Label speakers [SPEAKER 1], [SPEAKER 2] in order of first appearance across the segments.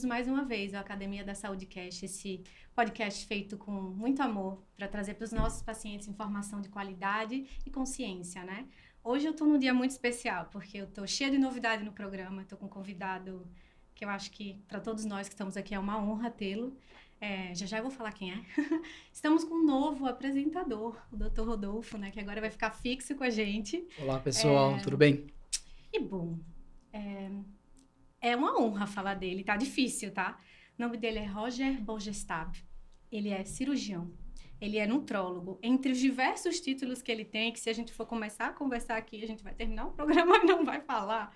[SPEAKER 1] mais uma vez a Academia da Saúde Cast, esse podcast feito com muito amor para trazer para os nossos pacientes informação de qualidade e consciência, né? Hoje eu estou num dia muito especial, porque eu estou cheia de novidade no programa, estou com um convidado que eu acho que para todos nós que estamos aqui é uma honra tê-lo. Já eu vou falar quem é. Estamos com um novo apresentador, o Dr. Rodolfo, né, que agora vai ficar fixo com a gente.
[SPEAKER 2] Olá, pessoal, tudo bem?
[SPEAKER 1] E bom, é uma honra falar dele, tá difícil, tá? O nome dele é Roger Borgestab. Ele é cirurgião, ele é nutrólogo. Entre os diversos títulos que ele tem, que se a gente for começar a conversar aqui, a gente vai terminar o programa e não vai falar.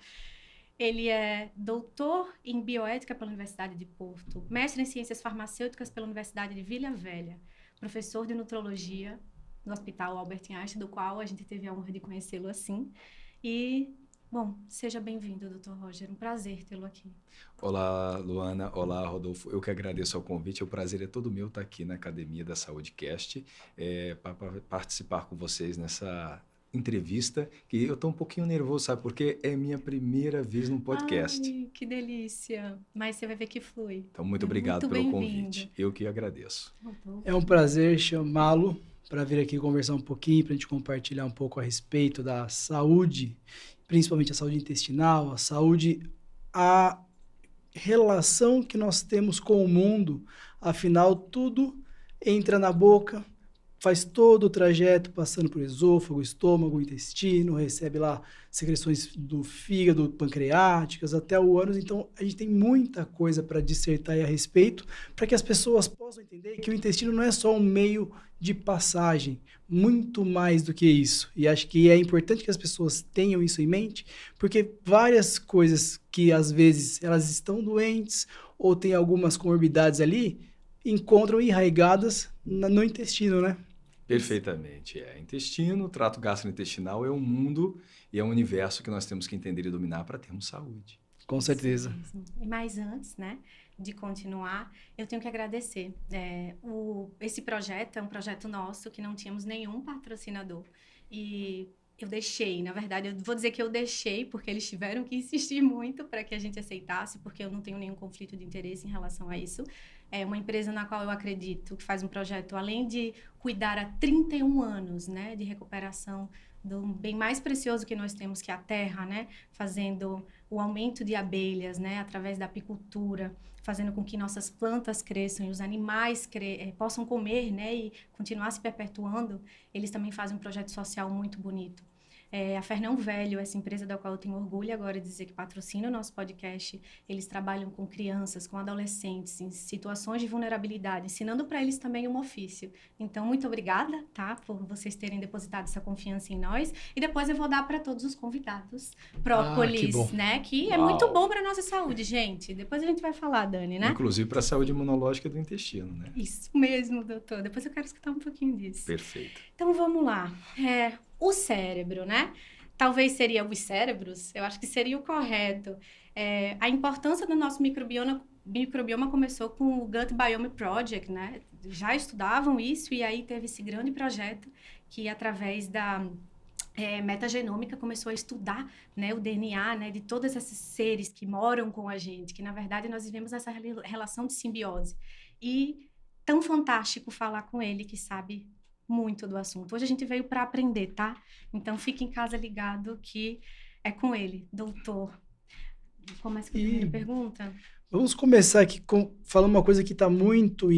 [SPEAKER 1] Ele é doutor em bioética pela Universidade de Porto, mestre em ciências farmacêuticas pela Universidade de Vila Velha, professor de nutrologia no Hospital Albert Einstein, do qual a gente teve a honra de conhecê-lo assim. E, bom, seja bem-vindo, Dr. Roger. Um prazer tê-lo aqui.
[SPEAKER 3] Olá, Luana. Olá, Rodolfo. Eu que agradeço ao convite. O prazer é todo meu estar aqui na Academia da Saúde Cast para participar com vocês nessa entrevista, que eu estou um pouquinho nervoso, sabe? Porque é minha primeira vez num podcast.
[SPEAKER 1] Ai, que delícia. Mas você vai ver que flui.
[SPEAKER 3] Então, muito obrigado pelo convite. Eu que agradeço.
[SPEAKER 2] É um prazer chamá-lo para vir aqui conversar um pouquinho, para a gente compartilhar um pouco a respeito da saúde, principalmente a saúde intestinal, a saúde, a relação que nós temos com o mundo. Afinal, tudo entra na boca, faz todo o trajeto passando por esôfago, estômago, intestino, recebe lá secreções do fígado, pancreáticas, até o ânus. Então, a gente tem muita coisa para dissertar a respeito, para que as pessoas possam entender que o intestino não é só um meio de passagem, muito mais do que isso. E acho que é importante que as pessoas tenham isso em mente, porque várias coisas que, às vezes, elas estão doentes ou têm algumas comorbidades ali, encontram enraigadas no intestino, né?
[SPEAKER 3] Perfeitamente. Intestino, trato gastrointestinal é um mundo e é um universo que nós temos que entender e dominar para termos saúde.
[SPEAKER 2] Com certeza.
[SPEAKER 1] Mas antes, né, de continuar, eu tenho que agradecer. Esse projeto é um projeto nosso que não tínhamos nenhum patrocinador. E eu deixei, na verdade, eu vou dizer que eu deixei, porque eles tiveram que insistir muito para que a gente aceitasse, porque eu não tenho nenhum conflito de interesse em relação a isso. É uma empresa na qual eu acredito, que faz um projeto, além de cuidar há 31 anos, né, de recuperação do bem mais precioso que nós temos, que é a terra, né, fazendo o aumento de abelhas, né, através da apicultura, fazendo com que nossas plantas cresçam e os animais possam comer, né, e continuar se perpetuando. Eles também fazem um projeto social muito bonito. A Fernão Velho, essa empresa da qual eu tenho orgulho agora de dizer que patrocina o nosso podcast, eles trabalham com crianças, com adolescentes, em situações de vulnerabilidade, ensinando para eles também um ofício. Então, muito obrigada, tá, por vocês terem depositado essa confiança em nós. E depois eu vou dar para todos os convidados própolis, né, que é muito bom para a nossa saúde, gente. Depois a gente vai falar, Dani, né?
[SPEAKER 3] Inclusive para a saúde imunológica do intestino, né?
[SPEAKER 1] Isso mesmo, doutor. Depois eu quero escutar um pouquinho disso.
[SPEAKER 3] Perfeito.
[SPEAKER 1] Então, vamos lá. O cérebro, né? Talvez seria os cérebros, eu acho que seria o correto. A importância do nosso microbioma começou com o Gut Biome Project, né? Já estudavam isso e aí teve esse grande projeto que, através da metagenômica, começou a estudar, né, o DNA, né, de todos esses seres que moram com a gente, que, na verdade, nós vivemos essa relação de simbiose. E tão fantástico falar com ele, que sabe muito do assunto. Hoje a gente veio para aprender, tá? Então, fique em casa ligado que é com ele, doutor. Começa com a primeira pergunta.
[SPEAKER 2] Vamos começar aqui falando uma coisa que está muito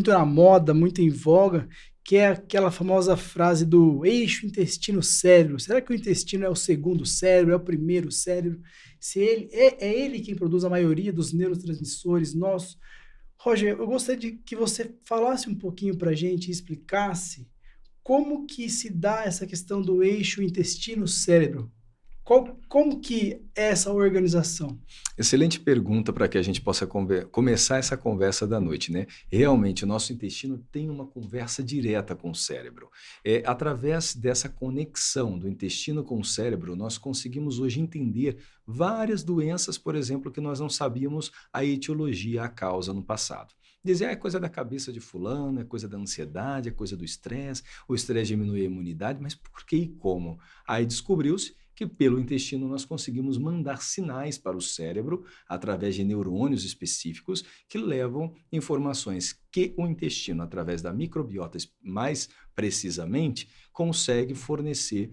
[SPEAKER 2] na moda, muito em voga, que é aquela famosa frase do eixo intestino-cérebro. Será que o intestino é o segundo cérebro, é o primeiro cérebro? Se é ele quem produz a maioria dos neurotransmissores nossos? Roger, eu gostaria de que você falasse um pouquinho para a gente e explicasse como que se dá essa questão do eixo intestino-cérebro. Como que é essa organização?
[SPEAKER 3] Excelente pergunta para que a gente possa começar essa conversa da noite, né? Realmente, o nosso intestino tem uma conversa direta com o cérebro. Através dessa conexão do intestino com o cérebro, nós conseguimos hoje entender várias doenças, por exemplo, que nós não sabíamos a etiologia, a causa no passado. Dizer, é coisa da cabeça de fulano, é coisa da ansiedade, é coisa do estresse, o estresse diminui a imunidade, mas por que e como? Aí descobriu-se que pelo intestino nós conseguimos mandar sinais para o cérebro através de neurônios específicos que levam informações que o intestino, através da microbiota mais precisamente, consegue fornecer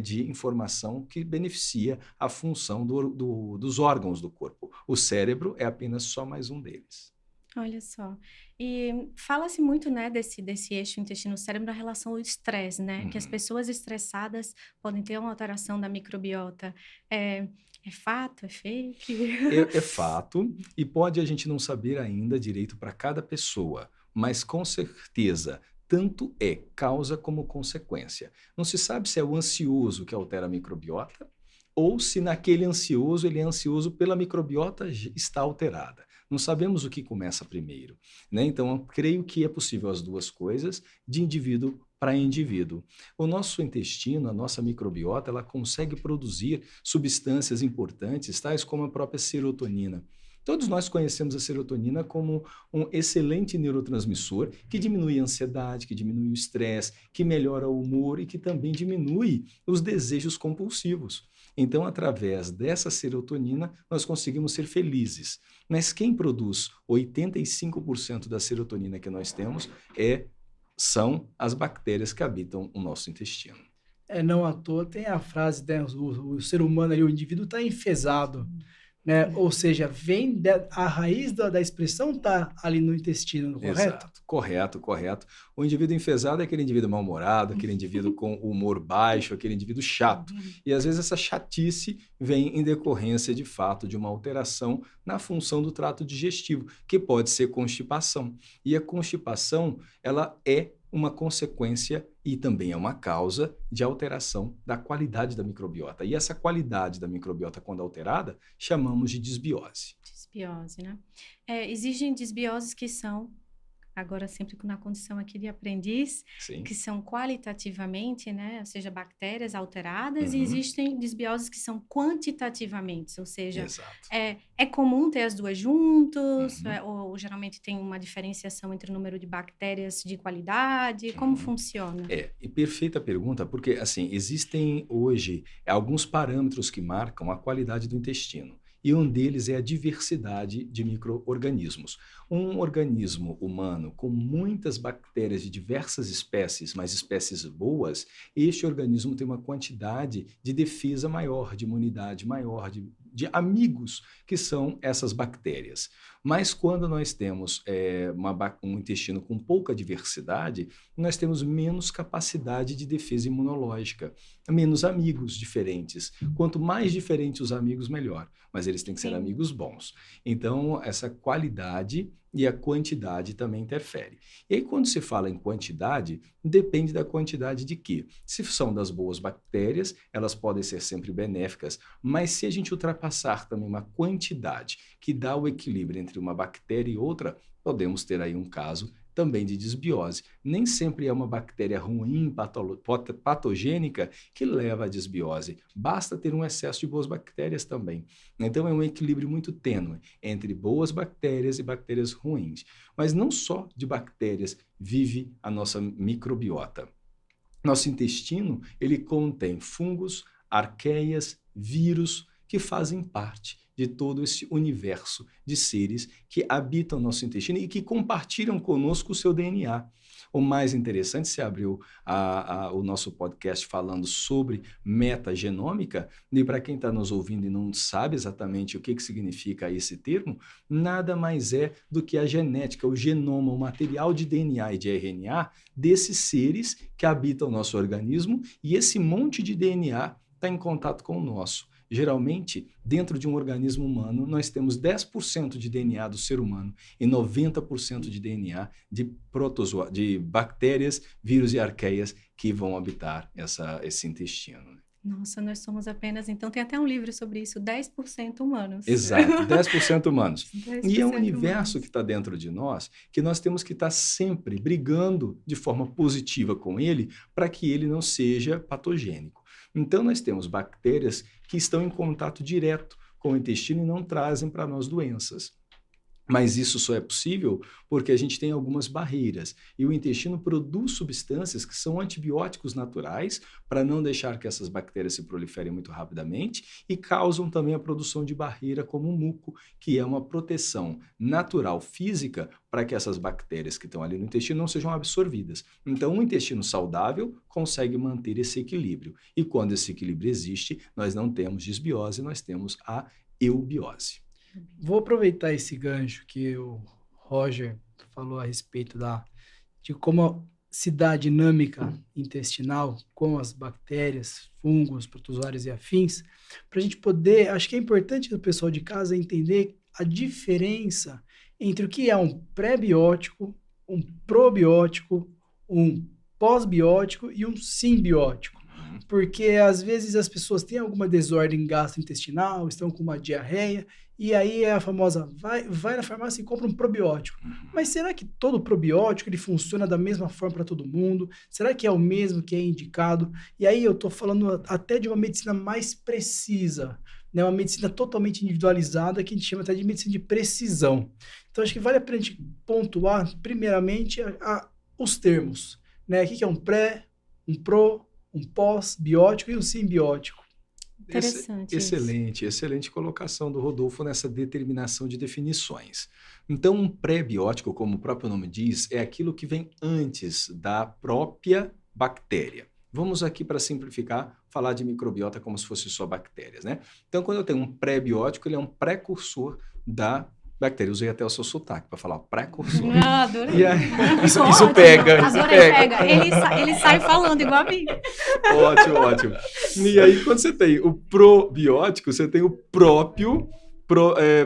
[SPEAKER 3] de informação que beneficia a função dos órgãos do corpo. O cérebro é apenas só mais um deles.
[SPEAKER 1] Olha só. E fala-se muito, né, desse eixo intestino-cérebro na relação ao estresse, né? Que as pessoas estressadas podem ter uma alteração da microbiota. É fato? É fake?
[SPEAKER 3] É fato, e pode a gente não saber ainda direito para cada pessoa, mas com certeza tanto é causa como consequência. Não se sabe se é o ansioso que altera a microbiota ou se naquele ansioso ele é ansioso pela microbiota está alterada. Não sabemos o que começa primeiro, né? Então, eu creio que é possível as duas coisas de indivíduo para indivíduo. O nosso intestino, a nossa microbiota, ela consegue produzir substâncias importantes, tais como a própria serotonina. Todos nós conhecemos a serotonina como um excelente neurotransmissor que diminui a ansiedade, que diminui o estresse, que melhora o humor e que também diminui os desejos compulsivos. Então, através dessa serotonina, nós conseguimos ser felizes. Mas quem produz 85% da serotonina que nós temos são as bactérias que habitam o nosso intestino.
[SPEAKER 2] Não à toa tem a frase, né, o ser humano ali, o indivíduo está enfesado, né? Ou seja, a raiz da expressão está ali no intestino, correto?
[SPEAKER 3] Exato, correto. O indivíduo enfesado é aquele indivíduo mal-humorado, aquele indivíduo com humor baixo, aquele indivíduo chato. E às vezes essa chatice vem em decorrência, de fato, de uma alteração na função do trato digestivo, que pode ser constipação. E a constipação, ela é uma consequência e também é uma causa de alteração da qualidade da microbiota. E essa qualidade da microbiota, quando alterada, chamamos de disbiose.
[SPEAKER 1] Disbiose, né? Existem disbioses que são, agora sempre na condição aqui de aprendiz,
[SPEAKER 3] Sim.
[SPEAKER 1] que são qualitativamente, né? Ou seja, bactérias alteradas, e existem disbioses que são quantitativamente, ou seja, é comum ter as duas juntos, ou geralmente tem uma diferenciação entre o número de bactérias de qualidade, como funciona?
[SPEAKER 3] E perfeita pergunta, porque assim, existem hoje alguns parâmetros que marcam a qualidade do intestino. E um deles é a diversidade de micro-organismos. Um organismo humano com muitas bactérias de diversas espécies, mas espécies boas, este organismo tem uma quantidade de defesa maior, de imunidade maior, de amigos que são essas bactérias. Mas quando nós temos um intestino com pouca diversidade, nós temos menos capacidade de defesa imunológica, menos amigos diferentes. Quanto mais diferentes os amigos, melhor. Mas eles têm que ser amigos bons. Então, essa qualidade e a quantidade também interfere. E aí, quando se fala em quantidade, depende da quantidade de quê? Se são das boas bactérias, elas podem ser sempre benéficas, mas se a gente ultrapassar também uma quantidade que dá o equilíbrio entre uma bactéria e outra, podemos ter aí um caso também de disbiose. Nem sempre é uma bactéria ruim, patogênica, que leva à disbiose. Basta ter um excesso de boas bactérias também. Então, é um equilíbrio muito tênue entre boas bactérias e bactérias ruins. Mas não só de bactérias vive a nossa microbiota. Nosso intestino, ele contém fungos, arqueias, vírus, que fazem parte de todo esse universo de seres que habitam o nosso intestino e que compartilham conosco o seu DNA. O mais interessante, você abriu o nosso podcast falando sobre metagenômica, e para quem está nos ouvindo e não sabe exatamente o que significa esse termo, nada mais é do que a genética, o genoma, o material de DNA e de RNA desses seres que habitam o nosso organismo, e esse monte de DNA está em contato com o nosso. Geralmente, dentro de um organismo humano, nós temos 10% de DNA do ser humano e 90% de DNA de bactérias, vírus e arqueias que vão habitar esse intestino.
[SPEAKER 1] Nossa, nós somos apenas... Então, tem até um livro sobre isso, 10% humanos.
[SPEAKER 3] Exato, 10% humanos.
[SPEAKER 1] 10%
[SPEAKER 3] e é um universo
[SPEAKER 1] humanos
[SPEAKER 3] que está dentro de nós, que nós temos que estar sempre brigando de forma positiva com ele, para que ele não seja patogênico. Então, nós temos bactérias que estão em contato direto com o intestino e não trazem para nós doenças. Mas isso só é possível porque a gente tem algumas barreiras. E o intestino produz substâncias que são antibióticos naturais para não deixar que essas bactérias se proliferem muito rapidamente e causam também a produção de barreira como o muco, que é uma proteção natural física para que essas bactérias que estão ali no intestino não sejam absorvidas. Então, um intestino saudável consegue manter esse equilíbrio. E quando esse equilíbrio existe, nós não temos disbiose, nós temos a eubiose.
[SPEAKER 2] Vou aproveitar esse gancho que o Roger falou a respeito de como se dá a dinâmica intestinal com as bactérias, fungos, protozoários e afins, para a gente poder, acho que é importante o pessoal de casa entender a diferença entre o que é um pré-biótico, um probiótico, um pós-biótico e um simbiótico. Porque às vezes as pessoas têm alguma desordem gastrointestinal, estão com uma diarreia, e aí é a famosa, vai na farmácia e compra um probiótico. Mas será que todo probiótico ele funciona da mesma forma para todo mundo? Será que é o mesmo que é indicado? E aí eu estou falando até de uma medicina mais precisa, né? Uma medicina totalmente individualizada, que a gente chama até de medicina de precisão. Então acho que vale a pena a gente pontuar, primeiramente, os termos, né? O que é um pré, um pro, um pós-biótico e um simbiótico.
[SPEAKER 1] Interessante.
[SPEAKER 3] Excelente colocação do Rodolfo nessa determinação de definições. Então, um pré-biótico, como o próprio nome diz, é aquilo que vem antes da própria bactéria. Vamos aqui, para simplificar, falar de microbiota como se fosse só bactérias, né? Então, quando eu tenho um pré-biótico, ele é um precursor da bactéria. Eu usei até o seu sotaque para falar precursor.
[SPEAKER 1] Ah, adorei.
[SPEAKER 3] E aí, isso pega.
[SPEAKER 1] Ele sai falando igual a mim.
[SPEAKER 3] Ótimo. E aí, quando você tem o probiótico, você tem o próprio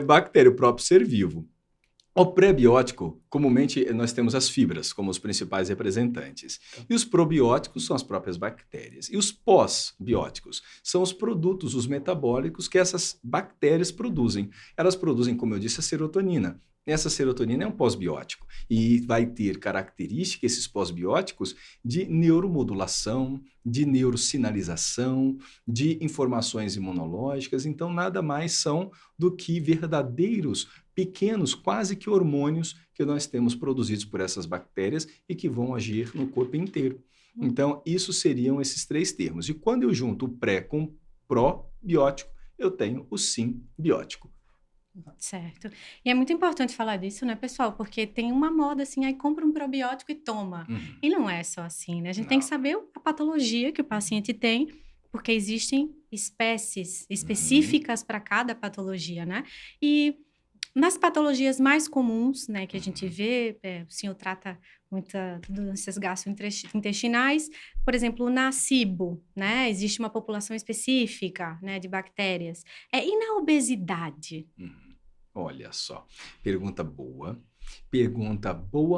[SPEAKER 3] bactéria, o próprio ser vivo. O pré-biótico, comumente, nós temos as fibras como os principais representantes. E os probióticos são as próprias bactérias. E os pós-bióticos são os produtos, os metabólicos que essas bactérias produzem. Elas produzem, como eu disse, a serotonina. Essa serotonina é um pós-biótico e vai ter características, esses pós-bióticos, de neuromodulação, de neurosinalização, de informações imunológicas. Então, nada mais são do que verdadeiros pequenos, quase que hormônios que nós temos produzidos por essas bactérias e que vão agir no corpo inteiro. Então, isso seriam esses três termos. E quando eu junto o pré com o probiótico, eu tenho o simbiótico.
[SPEAKER 1] Certo. E é muito importante falar disso, né, pessoal? Porque tem uma moda assim, aí compra um probiótico e toma. E não é só assim, né? A gente tem que saber a patologia que o paciente tem, porque existem espécies específicas para cada patologia, né? E nas patologias mais comuns, né, que a gente vê, o senhor trata muitas doenças gastrointestinais, por exemplo, na SIBO, né, existe uma população específica, né, de bactérias. E na obesidade?
[SPEAKER 3] Olha só, pergunta boa,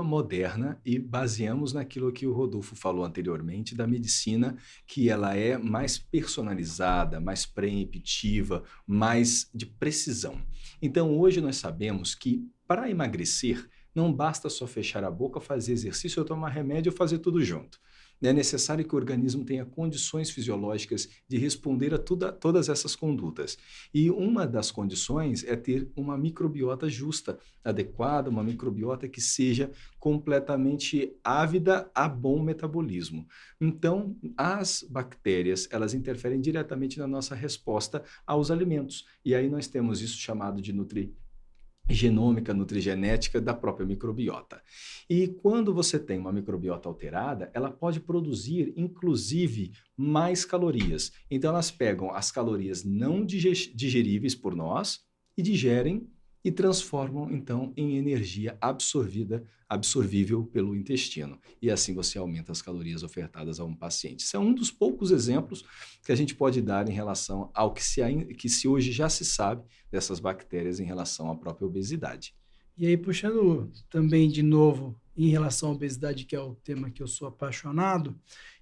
[SPEAKER 3] moderna, e baseamos naquilo que o Rodolfo falou anteriormente da medicina, que ela é mais personalizada, mais preemptiva, mais de precisão. Então, hoje nós sabemos que para emagrecer, não basta só fechar a boca, fazer exercício, ou tomar remédio ou fazer tudo junto. É necessário que o organismo tenha condições fisiológicas de responder a todas essas condutas. E uma das condições é ter uma microbiota justa, adequada, uma microbiota que seja completamente ávida a bom metabolismo. Então, as bactérias, elas interferem diretamente na nossa resposta aos alimentos. E aí nós temos isso chamado de nutrigenômica, nutrigenética da própria microbiota. E quando você tem uma microbiota alterada, ela pode produzir, inclusive, mais calorias. Então, elas pegam as calorias não digeríveis por nós e digerem e transformam, então, em energia absorvível pelo intestino. E assim você aumenta as calorias ofertadas a um paciente. Isso é um dos poucos exemplos que a gente pode dar em relação ao que se hoje já se sabe dessas bactérias em relação à própria obesidade.
[SPEAKER 2] E aí, puxando também de novo em relação à obesidade, que é o tema que eu sou apaixonado,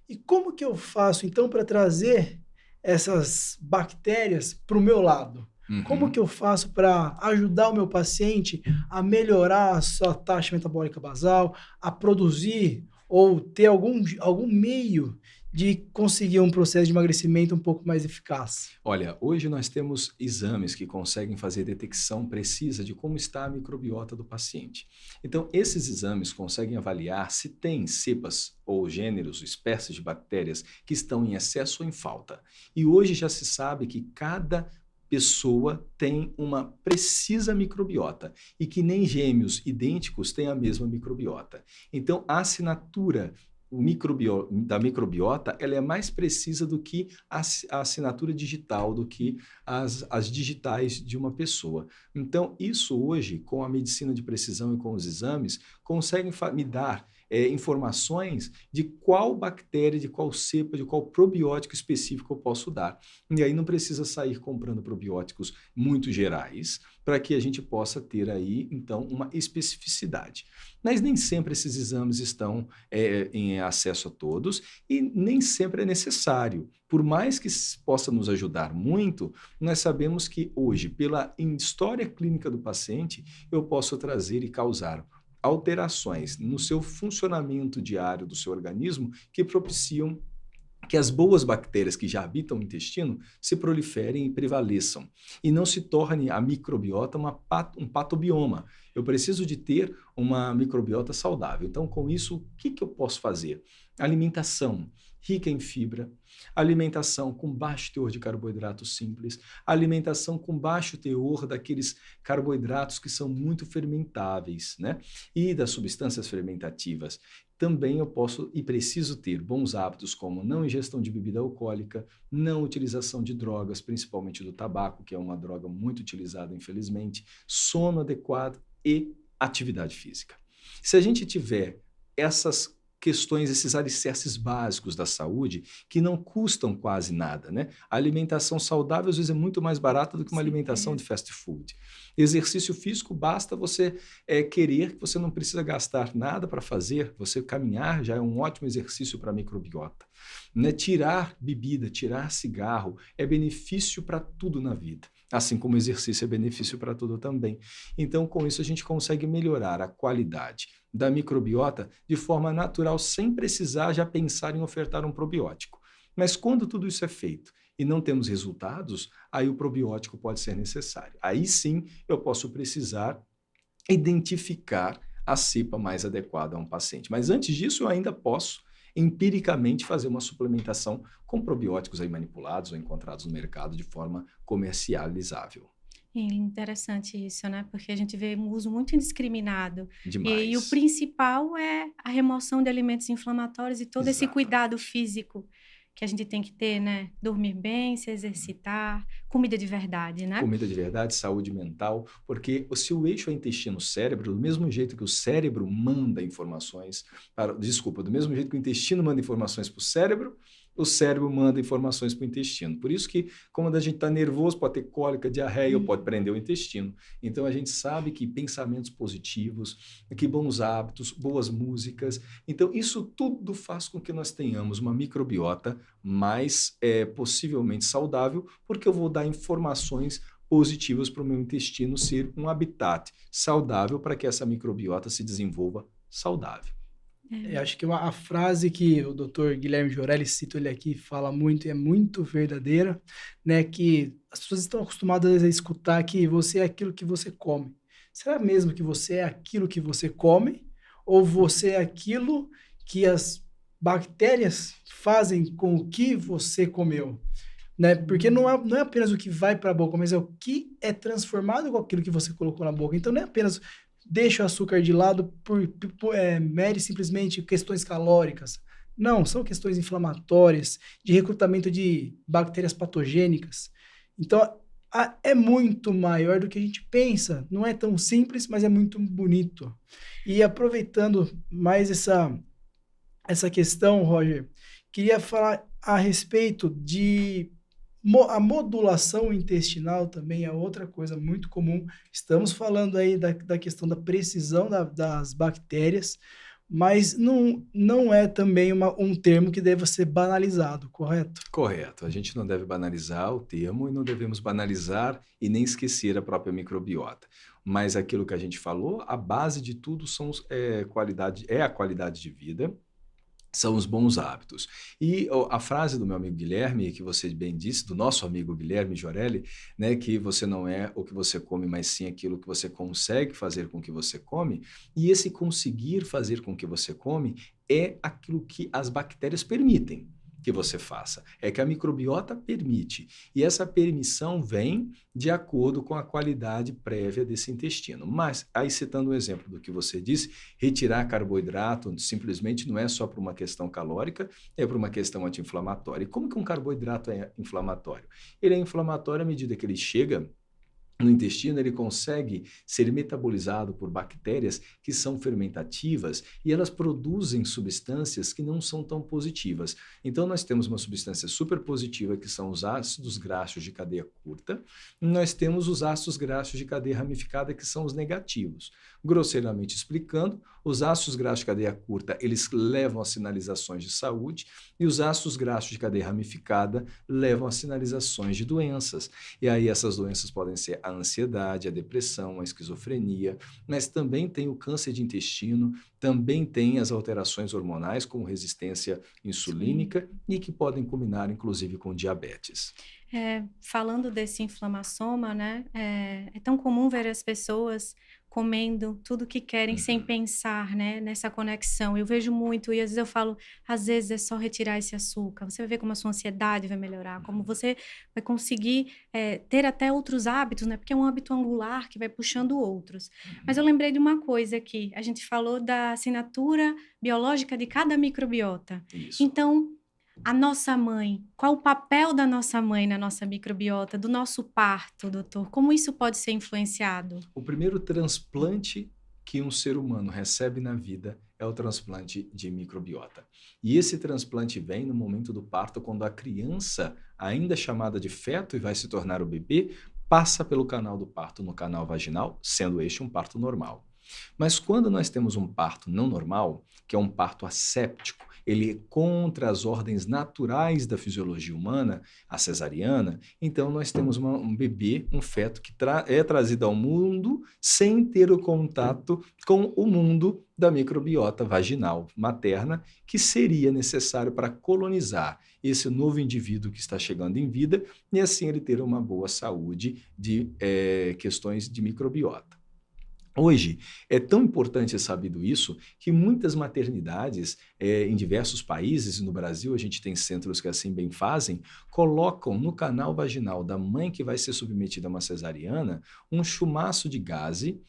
[SPEAKER 2] e como que eu faço, então, para trazer essas bactérias para o meu lado? Como que eu faço para ajudar o meu paciente a melhorar a sua taxa metabólica basal, a produzir ou ter algum meio de conseguir um processo de emagrecimento um pouco mais eficaz?
[SPEAKER 3] Olha, hoje nós temos exames que conseguem fazer detecção precisa de como está a microbiota do paciente. Então, esses exames conseguem avaliar se tem cepas ou gêneros, espécies de bactérias que estão em excesso ou em falta. E hoje já se sabe que cada pessoa tem uma precisa microbiota e que nem gêmeos idênticos têm a mesma microbiota. Então, a assinatura da microbiota, ela é mais precisa do que a assinatura digital, do que as digitais de uma pessoa. Então, isso hoje, com a medicina de precisão e com os exames, conseguem me dar informações de qual bactéria, de qual cepa, de qual probiótico específico eu posso dar. E aí não precisa sair comprando probióticos muito gerais para que a gente possa ter aí, então, uma especificidade. Mas nem sempre esses exames estão em acesso a todos e nem sempre é necessário. Por mais que possa nos ajudar muito, nós sabemos que hoje, pela história clínica do paciente, eu posso trazer e causar alterações no seu funcionamento diário do seu organismo que propiciam que as boas bactérias que já habitam o intestino se proliferem e prevaleçam e não se torne a microbiota um patobioma. Eu preciso de ter uma microbiota saudável. Então, com isso, o que eu posso fazer? Alimentação rica em fibra, alimentação com baixo teor de carboidratos simples, alimentação com baixo teor daqueles carboidratos que são muito fermentáveis, né? E das substâncias fermentativas. Também eu posso e preciso ter bons hábitos como não ingestão de bebida alcoólica, não utilização de drogas, principalmente do tabaco, que é uma droga muito utilizada, infelizmente, sono adequado e atividade física. Se a gente tiver essas questões, esses alicerces básicos da saúde, que não custam quase nada, né? A alimentação saudável, às vezes, é muito mais barata do que uma alimentação de fast food. Exercício físico, basta você querer, que você não precisa gastar nada para fazer. Você caminhar já é um ótimo exercício para a microbiota. Né? Tirar bebida, tirar cigarro é benefício para tudo na vida. Assim como o exercício é benefício para tudo também. Então, com isso, a gente consegue melhorar a qualidade da microbiota de forma natural, sem precisar já pensar em ofertar um probiótico. Mas quando tudo isso é feito e não temos resultados, aí o probiótico pode ser necessário. Aí sim eu posso precisar identificar a cepa mais adequada a um paciente. Mas antes disso, eu ainda posso empiricamente fazer uma suplementação com probióticos aí manipulados ou encontrados no mercado de forma comercializável.
[SPEAKER 1] É interessante isso, né? Porque a gente vê um uso muito indiscriminado. E o
[SPEAKER 3] Demais.
[SPEAKER 1] principal é a remoção de alimentos inflamatórios e todo esse cuidado
[SPEAKER 3] Exatamente.
[SPEAKER 1] físico que a gente tem que ter, né? Dormir bem, se exercitar, comida de verdade, né?
[SPEAKER 3] Comida de verdade, saúde mental, porque se o eixo é intestino-cérebro, do mesmo jeito que o cérebro manda informações do mesmo jeito que o intestino manda informações para o cérebro manda informações para o intestino. Por isso que, quando a gente está nervoso, pode ter cólica, diarreia, ou pode prender o intestino. Então, a gente sabe que pensamentos positivos, que bons hábitos, boas músicas, então isso tudo faz com que nós tenhamos uma microbiota mais possivelmente saudável, porque eu vou dar informações positivas para o meu intestino ser um habitat saudável para que essa microbiota se desenvolva saudável.
[SPEAKER 2] Eu acho que a frase que o Dr. Guilherme Giorelli, cita ele aqui, fala muito e é muito verdadeira, né? Que as pessoas estão acostumadas a escutar que você é aquilo que você come. Será mesmo que você é aquilo que você come? Ou você é aquilo que as bactérias fazem com o que você comeu? Né? Porque não é apenas o que vai para a boca, mas é o que é transformado com aquilo que você colocou na boca. Então não é apenas deixa o açúcar de lado mere simplesmente questões calóricas. Não, são questões inflamatórias, de recrutamento de bactérias patogênicas. Então, é muito maior do que a gente pensa. Não é tão simples, mas é muito bonito. E aproveitando mais essa questão, Roger, queria falar a respeito de a modulação intestinal também é outra coisa muito comum. Estamos falando aí da questão da precisão das bactérias, mas não é também um termo que deva ser banalizado, correto?
[SPEAKER 3] Correto. A gente não deve banalizar o termo e não devemos banalizar e nem esquecer a própria microbiota. Mas aquilo que a gente falou, a base de tudo é a qualidade de vida. São os bons hábitos. E a frase do meu amigo Guilherme, que você bem disse, do nosso amigo Guilherme Jorelli, né, que você não é o que você come, mas sim aquilo que você consegue fazer com o que você come. E esse conseguir fazer com o que você come é aquilo que as bactérias permitem que você faça. É que a microbiota permite. E essa permissão vem de acordo com a qualidade prévia desse intestino. Mas, aí citando um exemplo do que você disse, retirar carboidrato simplesmente não é só por uma questão calórica, é por uma questão anti-inflamatória. E como que um carboidrato é inflamatório? Ele é inflamatório à medida que ele chega no intestino, ele consegue ser metabolizado por bactérias que são fermentativas e elas produzem substâncias que não são tão positivas. Então, nós temos uma substância super positiva que são os ácidos graxos de cadeia curta, e nós temos os ácidos graxos de cadeia ramificada que são os negativos. Grosseiramente explicando, os ácidos graxos de cadeia curta, eles levam a sinalizações de saúde e os ácidos graxos de cadeia ramificada levam a sinalizações de doenças. E aí essas doenças podem ser a ansiedade, a depressão, a esquizofrenia, mas também tem o câncer de intestino, também tem as alterações hormonais, como resistência insulínica, e que podem culminar, inclusive, com diabetes.
[SPEAKER 1] Falando desse inflamassoma, né? É tão comum ver as pessoas comendo tudo que querem sem pensar, né, nessa conexão. Eu vejo muito e às vezes eu falo, às vezes é só retirar esse açúcar. Você vai ver como a sua ansiedade vai melhorar, como você vai conseguir ter até outros hábitos, né? Porque é um hábito angular que vai puxando outros. Mas eu lembrei de uma coisa aqui. A gente falou da assinatura biológica de cada microbiota.
[SPEAKER 3] Isso.
[SPEAKER 1] Então, a nossa mãe, qual o papel da nossa mãe na nossa microbiota, do nosso parto, doutor? Como isso pode ser influenciado?
[SPEAKER 3] O primeiro transplante que um ser humano recebe na vida é o transplante de microbiota. E esse transplante vem no momento do parto, quando a criança, ainda chamada de feto e vai se tornar o bebê, passa pelo canal do parto no canal vaginal, sendo este um parto normal. Mas quando nós temos um parto não normal, que é um parto asséptico, ele é contra as ordens naturais da fisiologia humana, a cesariana, então nós temos um bebê, um feto que é trazido ao mundo sem ter o contato com o mundo da microbiota vaginal materna, que seria necessário para colonizar esse novo indivíduo que está chegando em vida e assim ele ter uma boa saúde de questões de microbiota. Hoje, é tão importante ser sabido isso que muitas maternidades em diversos países, e no Brasil a gente tem centros que assim bem fazem, colocam no canal vaginal da mãe que vai ser submetida a uma cesariana um chumaço de gaze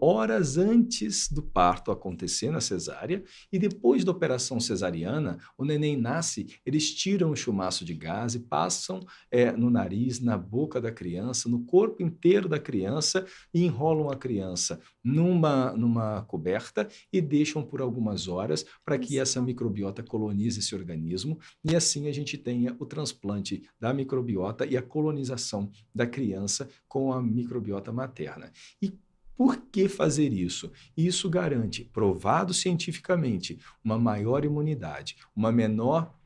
[SPEAKER 3] horas antes do parto acontecer na cesárea e depois da operação cesariana, o neném nasce, eles tiram o chumaço de gás e passam no nariz, na boca da criança, no corpo inteiro da criança e enrolam a criança numa coberta e deixam por algumas horas para que essa microbiota colonize esse organismo e assim a gente tenha o transplante da microbiota e a colonização da criança com a microbiota materna. E por que fazer isso? Isso garante, provado cientificamente, uma maior imunidade, uma menor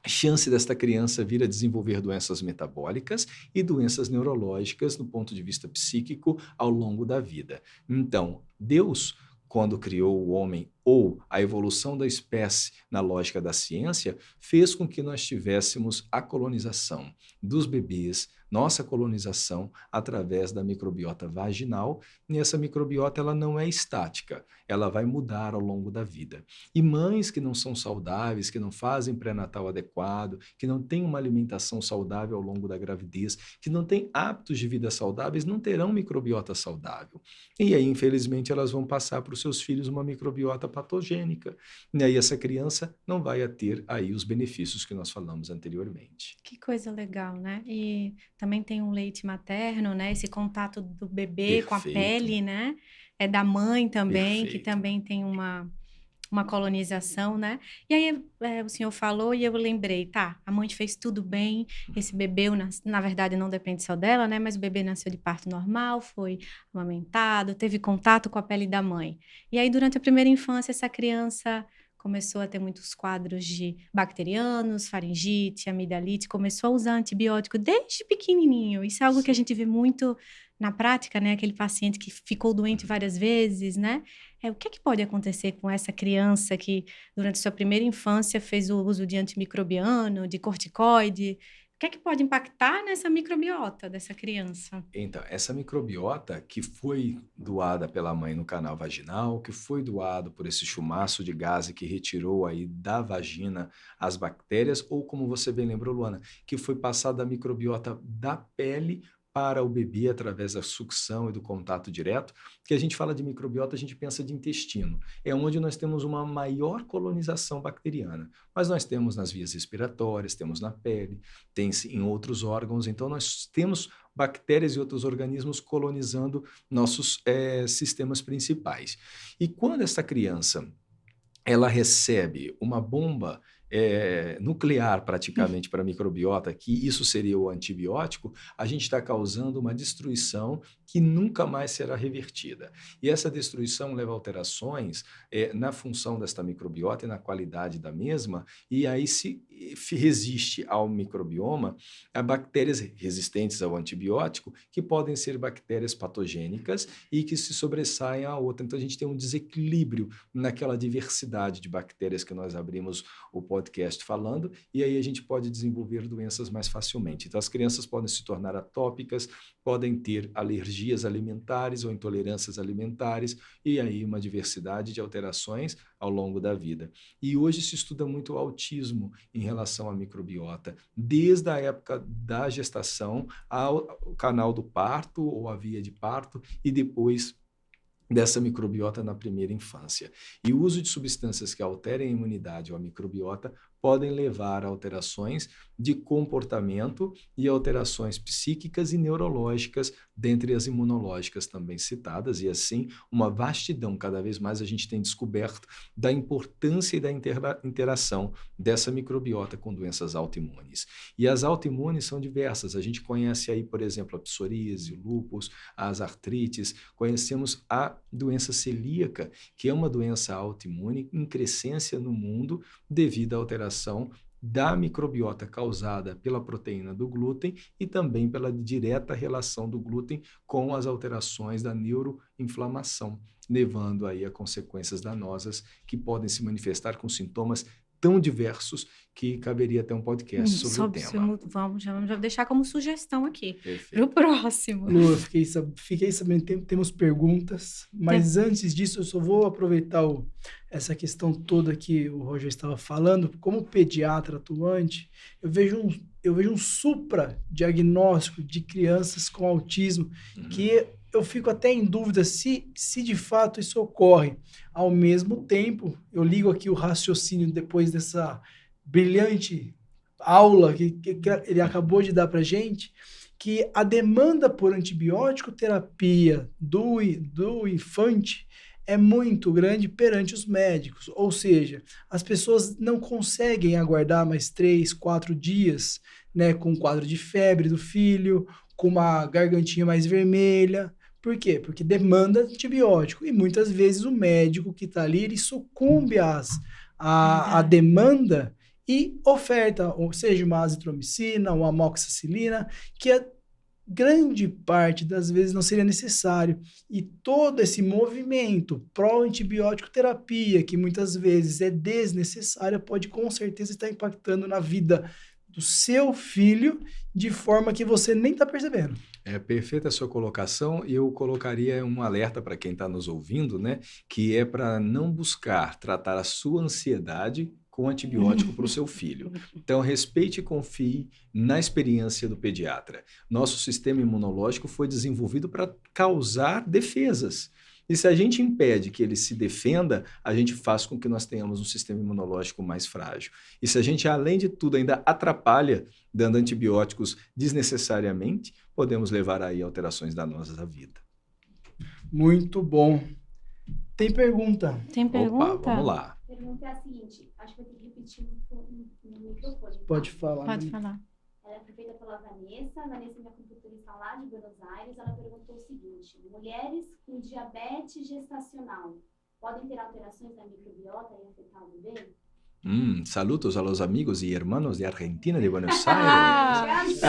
[SPEAKER 3] chance desta criança vir a desenvolver doenças metabólicas e doenças neurológicas do ponto de vista psíquico ao longo da vida. Então, Deus, quando criou o homem ou a evolução da espécie na lógica da ciência, fez com que nós tivéssemos a colonização dos bebês, nossa colonização através da microbiota vaginal, e essa microbiota ela não é estática, ela vai mudar ao longo da vida. E mães que não são saudáveis, que não fazem pré-natal adequado, que não têm uma alimentação saudável ao longo da gravidez, que não têm hábitos de vida saudáveis, não terão microbiota saudável. E aí, infelizmente, elas vão passar para os seus filhos uma microbiota patogênica. E aí essa criança não vai ter aí os benefícios que nós falamos anteriormente.
[SPEAKER 1] Que coisa legal, né? E também tem um leite materno, né? Esse contato do bebê com a pele, né? É da mãe também, que também tem uma colonização, né? E aí o senhor falou e eu lembrei, tá, a mãe fez tudo bem, esse bebê, na verdade não depende só dela, né? Mas o bebê nasceu de parto normal, foi amamentado, teve contato com a pele da mãe. E aí durante a primeira infância essa criança começou a ter muitos quadros de bacterianos, faringite, amidalite, começou a usar antibiótico desde pequenininho. Isso é algo que a gente vê muito na prática, né? Aquele paciente que ficou doente várias vezes, né? O que é que pode acontecer com essa criança que, durante sua primeira infância, fez o uso de antimicrobiano, de corticoide? O que é que pode impactar nessa microbiota dessa criança?
[SPEAKER 3] Então, essa microbiota que foi doada pela mãe no canal vaginal, que foi doado por esse chumaço de gás que retirou aí da vagina as bactérias, ou como você bem lembrou, Luana, que foi passada a microbiota da pele para o bebê através da sucção e do contato direto. Que a gente fala de microbiota, a gente pensa de intestino. É onde nós temos uma maior colonização bacteriana. Mas nós temos nas vias respiratórias, temos na pele, tem-se em outros órgãos. Então, nós temos bactérias e outros organismos colonizando nossos sistemas principais. E quando essa criança ela recebe uma bomba nuclear praticamente para a microbiota, que isso seria o antibiótico, a gente está causando uma destruição que nunca mais será revertida. E essa destruição leva a alterações na função desta microbiota e na qualidade da mesma, e aí se resiste ao microbioma a bactérias resistentes ao antibiótico, que podem ser bactérias patogênicas e que se sobressaem à outra. Então a gente tem um desequilíbrio naquela diversidade de bactérias que nós abrimos o podcast falando, e aí a gente pode desenvolver doenças mais facilmente. Então as crianças podem se tornar atópicas, podem ter alergias alimentares ou intolerâncias alimentares, e aí uma diversidade de alterações ao longo da vida. E hoje se estuda muito o autismo em relação à microbiota, desde a época da gestação ao canal do parto ou a via de parto, e depois dessa microbiota na primeira infância. E o uso de substâncias que alterem a imunidade ou a microbiota podem levar a alterações de comportamento e alterações psíquicas e neurológicas, dentre as imunológicas também citadas, e assim uma vastidão, cada vez mais a gente tem descoberto da importância e da interação dessa microbiota com doenças autoimunes. E as autoimunes são diversas, a gente conhece aí, por exemplo, a psoríase, o lúpus, as artrites, conhecemos a doença celíaca, que é uma doença autoimune em crescência no mundo devido à alteração da microbiota causada pela proteína do glúten e também pela direta relação do glúten com as alterações da neuroinflamação, levando aí a consequências danosas que podem se manifestar com sintomas tão diversos que caberia até um podcast sobre o tema.
[SPEAKER 1] Vamos deixar como sugestão aqui para o
[SPEAKER 3] Perfeito.
[SPEAKER 1] próximo.
[SPEAKER 2] Lu, eu fiquei sabendo, temos perguntas, mas antes disso eu só vou aproveitar essa questão toda que o Roger estava falando. Como pediatra atuante, eu vejo um supra-diagnóstico de crianças com autismo que eu fico até em dúvida se de fato isso ocorre. Ao mesmo tempo, eu ligo aqui o raciocínio depois dessa brilhante aula que ele acabou de dar para a gente, que a demanda por antibiótico terapia do infante é muito grande perante os médicos. Ou seja, as pessoas não conseguem aguardar mais 3, 4 dias, né, com um quadro de febre do filho, com uma gargantinha mais vermelha. Por quê? Porque demanda antibiótico. E muitas vezes o médico que está ali, ele sucumbe à demanda e oferta, ou seja, uma azitromicina, uma amoxicilina, que a grande parte das vezes não seria necessário. E todo esse movimento pró-antibiótico terapia, que muitas vezes é desnecessária, pode com certeza estar impactando na vida do seu filho de forma que você nem está percebendo.
[SPEAKER 3] É perfeita a sua colocação, e eu colocaria um alerta para quem está nos ouvindo, né, que é para não buscar tratar a sua ansiedade com antibiótico para o seu filho. Então, respeite e confie na experiência do pediatra. Nosso sistema imunológico foi desenvolvido para causar defesas. E se a gente impede que ele se defenda, a gente faz com que nós tenhamos um sistema imunológico mais frágil. E se a gente, além de tudo, ainda atrapalha, dando antibióticos desnecessariamente, podemos levar aí alterações danosas à vida.
[SPEAKER 2] Muito bom. Tem pergunta?
[SPEAKER 1] Tem pergunta?
[SPEAKER 3] Opa, vamos lá.
[SPEAKER 4] A pergunta é a seguinte, acho que vai ter que repetir no microfone.
[SPEAKER 2] Pode falar.
[SPEAKER 1] Pode falar.
[SPEAKER 4] Ela é feita pela Vanessa é minha acupunturista lá de Buenos Aires. Ela perguntou o seguinte: mulheres com diabetes gestacional podem ter alterações na microbiota e afetar o bebê?
[SPEAKER 3] Saludos a los amigos y hermanos de Argentina, de Buenos Aires.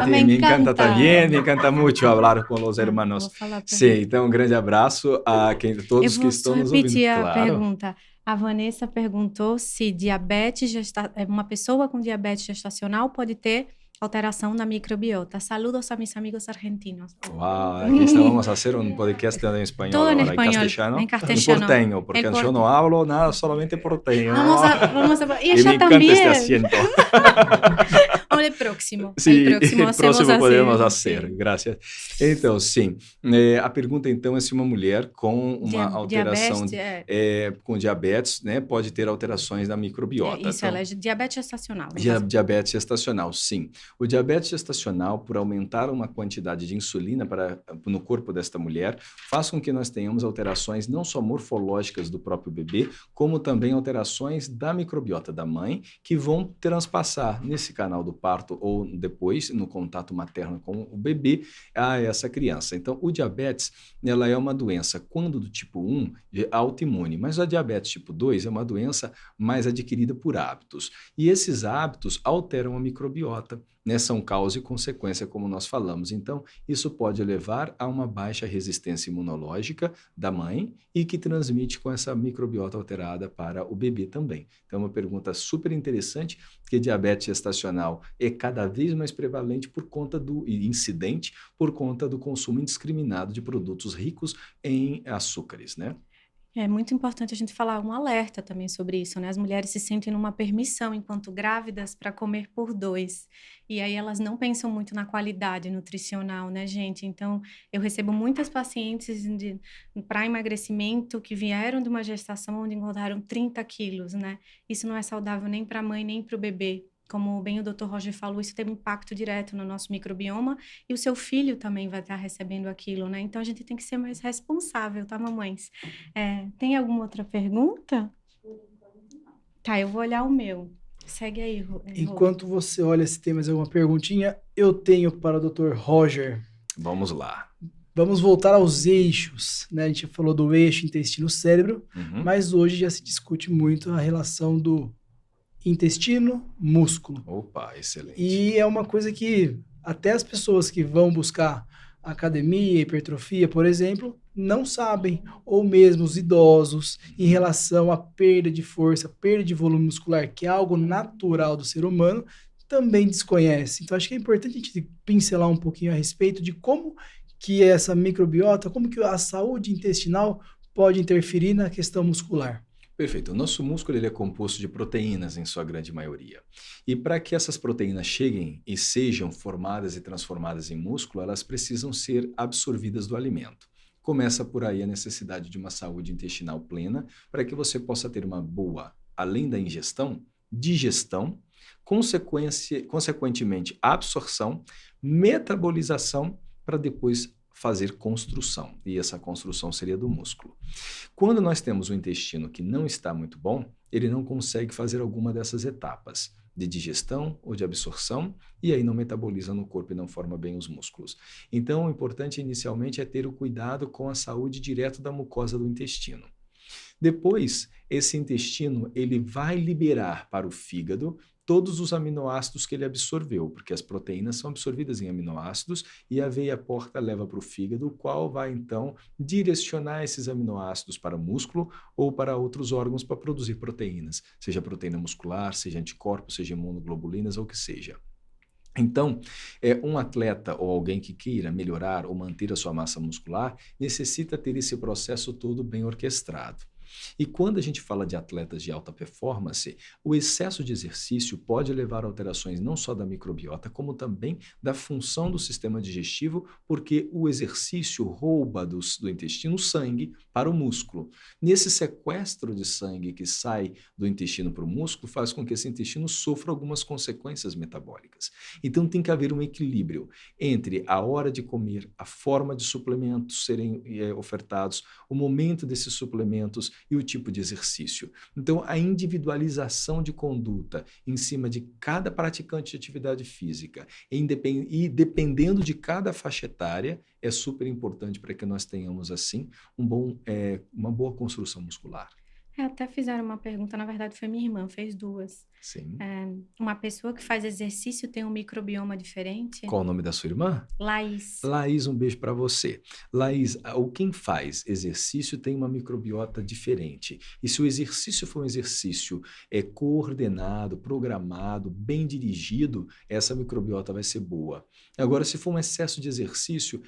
[SPEAKER 1] Me
[SPEAKER 3] encanta
[SPEAKER 1] encanta.
[SPEAKER 3] también, me encanta mucho hablar com os hermanos.
[SPEAKER 1] Vou falar pra
[SPEAKER 3] Sim, então um grande abraço a todos que estão nos ouvindo.
[SPEAKER 1] repetir a
[SPEAKER 3] Claro.
[SPEAKER 1] pergunta. A Vanessa perguntou se uma pessoa com diabetes gestacional pode ter alteração na microbiota. Saludos a mis amigos argentinos.
[SPEAKER 3] Wow, aquí vamos a hacer un podcast en español
[SPEAKER 1] Todo en
[SPEAKER 3] ahora,
[SPEAKER 1] español,
[SPEAKER 3] castellano,
[SPEAKER 1] en castellano.
[SPEAKER 3] porteño, porque
[SPEAKER 1] En
[SPEAKER 3] yo no hablo nada, solamente porteño.
[SPEAKER 1] Vamos a...
[SPEAKER 3] Y
[SPEAKER 1] ella
[SPEAKER 3] me encanta
[SPEAKER 1] también.
[SPEAKER 3] este acento.
[SPEAKER 1] El próximo.
[SPEAKER 3] Sim,
[SPEAKER 1] el próximo
[SPEAKER 3] o
[SPEAKER 1] hacemos
[SPEAKER 3] próximo
[SPEAKER 1] así.
[SPEAKER 3] podemos
[SPEAKER 1] Sí.
[SPEAKER 3] fazer, graças. Então, sim, a pergunta então é se uma mulher com uma alteração, com diabetes, né, pode ter alterações na microbiota.
[SPEAKER 1] Isso, ela é diabetes gestacional.
[SPEAKER 3] Diabetes gestacional, sim. O diabetes gestacional, por aumentar uma quantidade de insulina no corpo desta mulher, faz com que nós tenhamos alterações não só morfológicas do próprio bebê, como também alterações da microbiota da mãe, que vão transpassar nesse canal do parto ou depois, no contato materno com o bebê, a essa criança. Então, o diabetes, ela é uma doença, quando do tipo 1, autoimune, mas a diabetes tipo 2 é uma doença mais adquirida por hábitos. E esses hábitos alteram a microbiota, né? São causa e consequência, como nós falamos. Então, isso pode levar a uma baixa resistência imunológica da mãe e que transmite com essa microbiota alterada para o bebê também. Então, é uma pergunta super interessante, porque diabetes gestacional é cada vez mais prevalente e incidente por conta do consumo indiscriminado de produtos ricos em açúcares, né?
[SPEAKER 1] É muito importante a gente falar um alerta também sobre isso, né? As mulheres se sentem numa permissão enquanto grávidas para comer por 2. E aí elas não pensam muito na qualidade nutricional, né, gente? Então, eu recebo muitas pacientes para emagrecimento que vieram de uma gestação onde engordaram 30 quilos, né? Isso não é saudável nem para a mãe, nem para o bebê. Como bem o Dr. Roger falou, isso tem um impacto direto no nosso microbioma e o seu filho também vai estar recebendo aquilo, né? Então, a gente tem que ser mais responsável, tá, mamães? Tem alguma outra pergunta? Tá, eu vou olhar o meu. Segue aí,
[SPEAKER 2] Enquanto você olha se tem mais alguma perguntinha, eu tenho para o Dr. Roger.
[SPEAKER 3] Vamos lá.
[SPEAKER 2] Vamos voltar aos eixos, né? A gente falou do eixo intestino-cérebro, mas hoje já se discute muito a relação do intestino-músculo.
[SPEAKER 3] Opa, excelente.
[SPEAKER 2] E é uma coisa que até as pessoas que vão buscar academia, hipertrofia, por exemplo, não sabem, ou mesmo os idosos, em relação à perda de força, perda de volume muscular, que é algo natural do ser humano, também desconhecem. Então, acho que é importante a gente pincelar um pouquinho a respeito de como que essa microbiota, como que a saúde intestinal pode interferir na questão muscular.
[SPEAKER 3] Perfeito. O nosso músculo ele é composto de proteínas, em sua grande maioria. E para que essas proteínas cheguem e sejam formadas e transformadas em músculo, elas precisam ser absorvidas do alimento. Começa por aí a necessidade de uma saúde intestinal plena, para que você possa ter uma boa, além da ingestão, digestão, consequentemente absorção, metabolização, para depois fazer construção, e essa construção seria do músculo. Quando nós temos um intestino que não está muito bom, ele não consegue fazer alguma dessas etapas de digestão ou de absorção, e aí não metaboliza no corpo e não forma bem os músculos. Então, o importante inicialmente é ter o cuidado com a saúde direto da mucosa do intestino. Depois, esse intestino ele vai liberar para o fígado todos os aminoácidos que ele absorveu, porque as proteínas são absorvidas em aminoácidos e a veia porta leva para o fígado, o qual vai então direcionar esses aminoácidos para o músculo ou para outros órgãos para produzir proteínas, seja proteína muscular, seja anticorpos, seja imunoglobulinas ou o que seja. Então, um atleta ou alguém que queira melhorar ou manter a sua massa muscular necessita ter esse processo todo bem orquestrado. E quando a gente fala de atletas de alta performance, o excesso de exercício pode levar a alterações não só da microbiota, como também da função do sistema digestivo, porque o exercício rouba do intestino sangue para o músculo. Nesse sequestro de sangue que sai do intestino para o músculo, faz com que esse intestino sofra algumas consequências metabólicas. Então tem que haver um equilíbrio entre a hora de comer, a forma de suplementos serem ofertados, o momento desses suplementos e o tipo de exercício. Então, a individualização de conduta em cima de cada praticante de atividade física e dependendo de cada faixa etária é super importante para que nós tenhamos, assim, uma boa construção muscular.
[SPEAKER 1] Até fizeram uma pergunta, na verdade foi minha irmã, fez duas.
[SPEAKER 3] Sim.
[SPEAKER 1] Uma pessoa que faz exercício tem um microbioma diferente?
[SPEAKER 3] Qual o nome da sua irmã?
[SPEAKER 1] Laís.
[SPEAKER 3] Laís, um beijo para você. Laís, quem faz exercício tem uma microbiota diferente. E se o exercício for um exercício coordenado, programado, bem dirigido, essa microbiota vai ser boa. Agora, se for um excesso de exercício,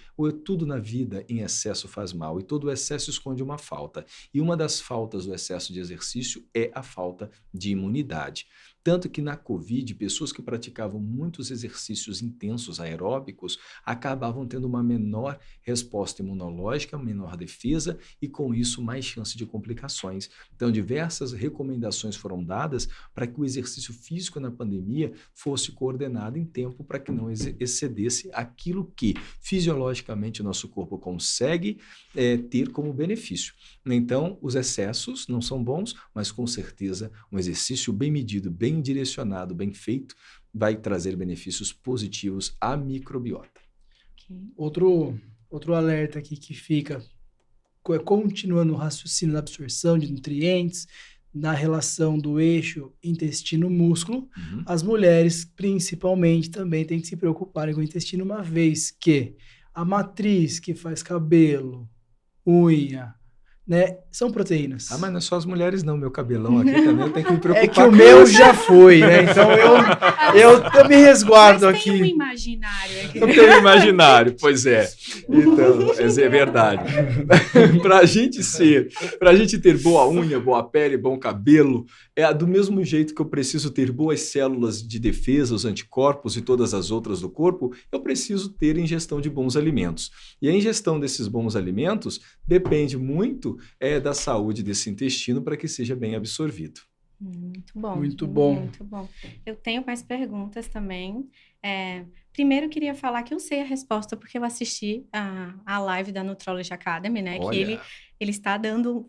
[SPEAKER 3] tudo na vida em excesso faz mal e todo excesso esconde uma falta. E uma das faltas do excesso de exercício é a falta de imunidade. Tanto que na Covid, pessoas que praticavam muitos exercícios intensos aeróbicos acabavam tendo uma menor resposta imunológica, menor defesa e, com isso, mais chance de complicações. Então, diversas recomendações foram dadas para que o exercício físico na pandemia fosse coordenado em tempo para que não excedesse aquilo que, fisiologicamente, o nosso corpo consegue ter como benefício. Então, os excessos não são bons, mas, com certeza, um exercício bem medido, bem direcionado, bem feito, vai trazer benefícios positivos à microbiota.
[SPEAKER 1] Okay.
[SPEAKER 2] Outro alerta aqui que fica, continuando o raciocínio da absorção de nutrientes, na relação do eixo intestino-músculo, as mulheres, principalmente, também têm que se preocuparem com o intestino, uma vez que a matriz que faz cabelo, unha, né, são proteínas.
[SPEAKER 3] Mas não é só as mulheres não, meu cabelão aqui também eu tenho que me preocupar.
[SPEAKER 2] É que o meu já foi, né? Então eu me resguardo aqui.
[SPEAKER 1] Mas tem um imaginário aqui.
[SPEAKER 3] Eu tenho um imaginário, pois é. Então, é verdade. Para a gente ter boa unha, boa pele, bom cabelo, do mesmo jeito que eu preciso ter boas células de defesa, os anticorpos e todas as outras do corpo, eu preciso ter ingestão de bons alimentos. E a ingestão desses bons alimentos depende muito da saúde desse intestino para que seja bem absorvido.
[SPEAKER 1] Muito bom.
[SPEAKER 2] Muito bom.
[SPEAKER 1] Muito bom. Eu tenho mais perguntas também. Primeiro, eu queria falar que eu sei a resposta, porque eu assisti a live da Nutrology Academy, né?
[SPEAKER 3] Olha.
[SPEAKER 1] Que ele está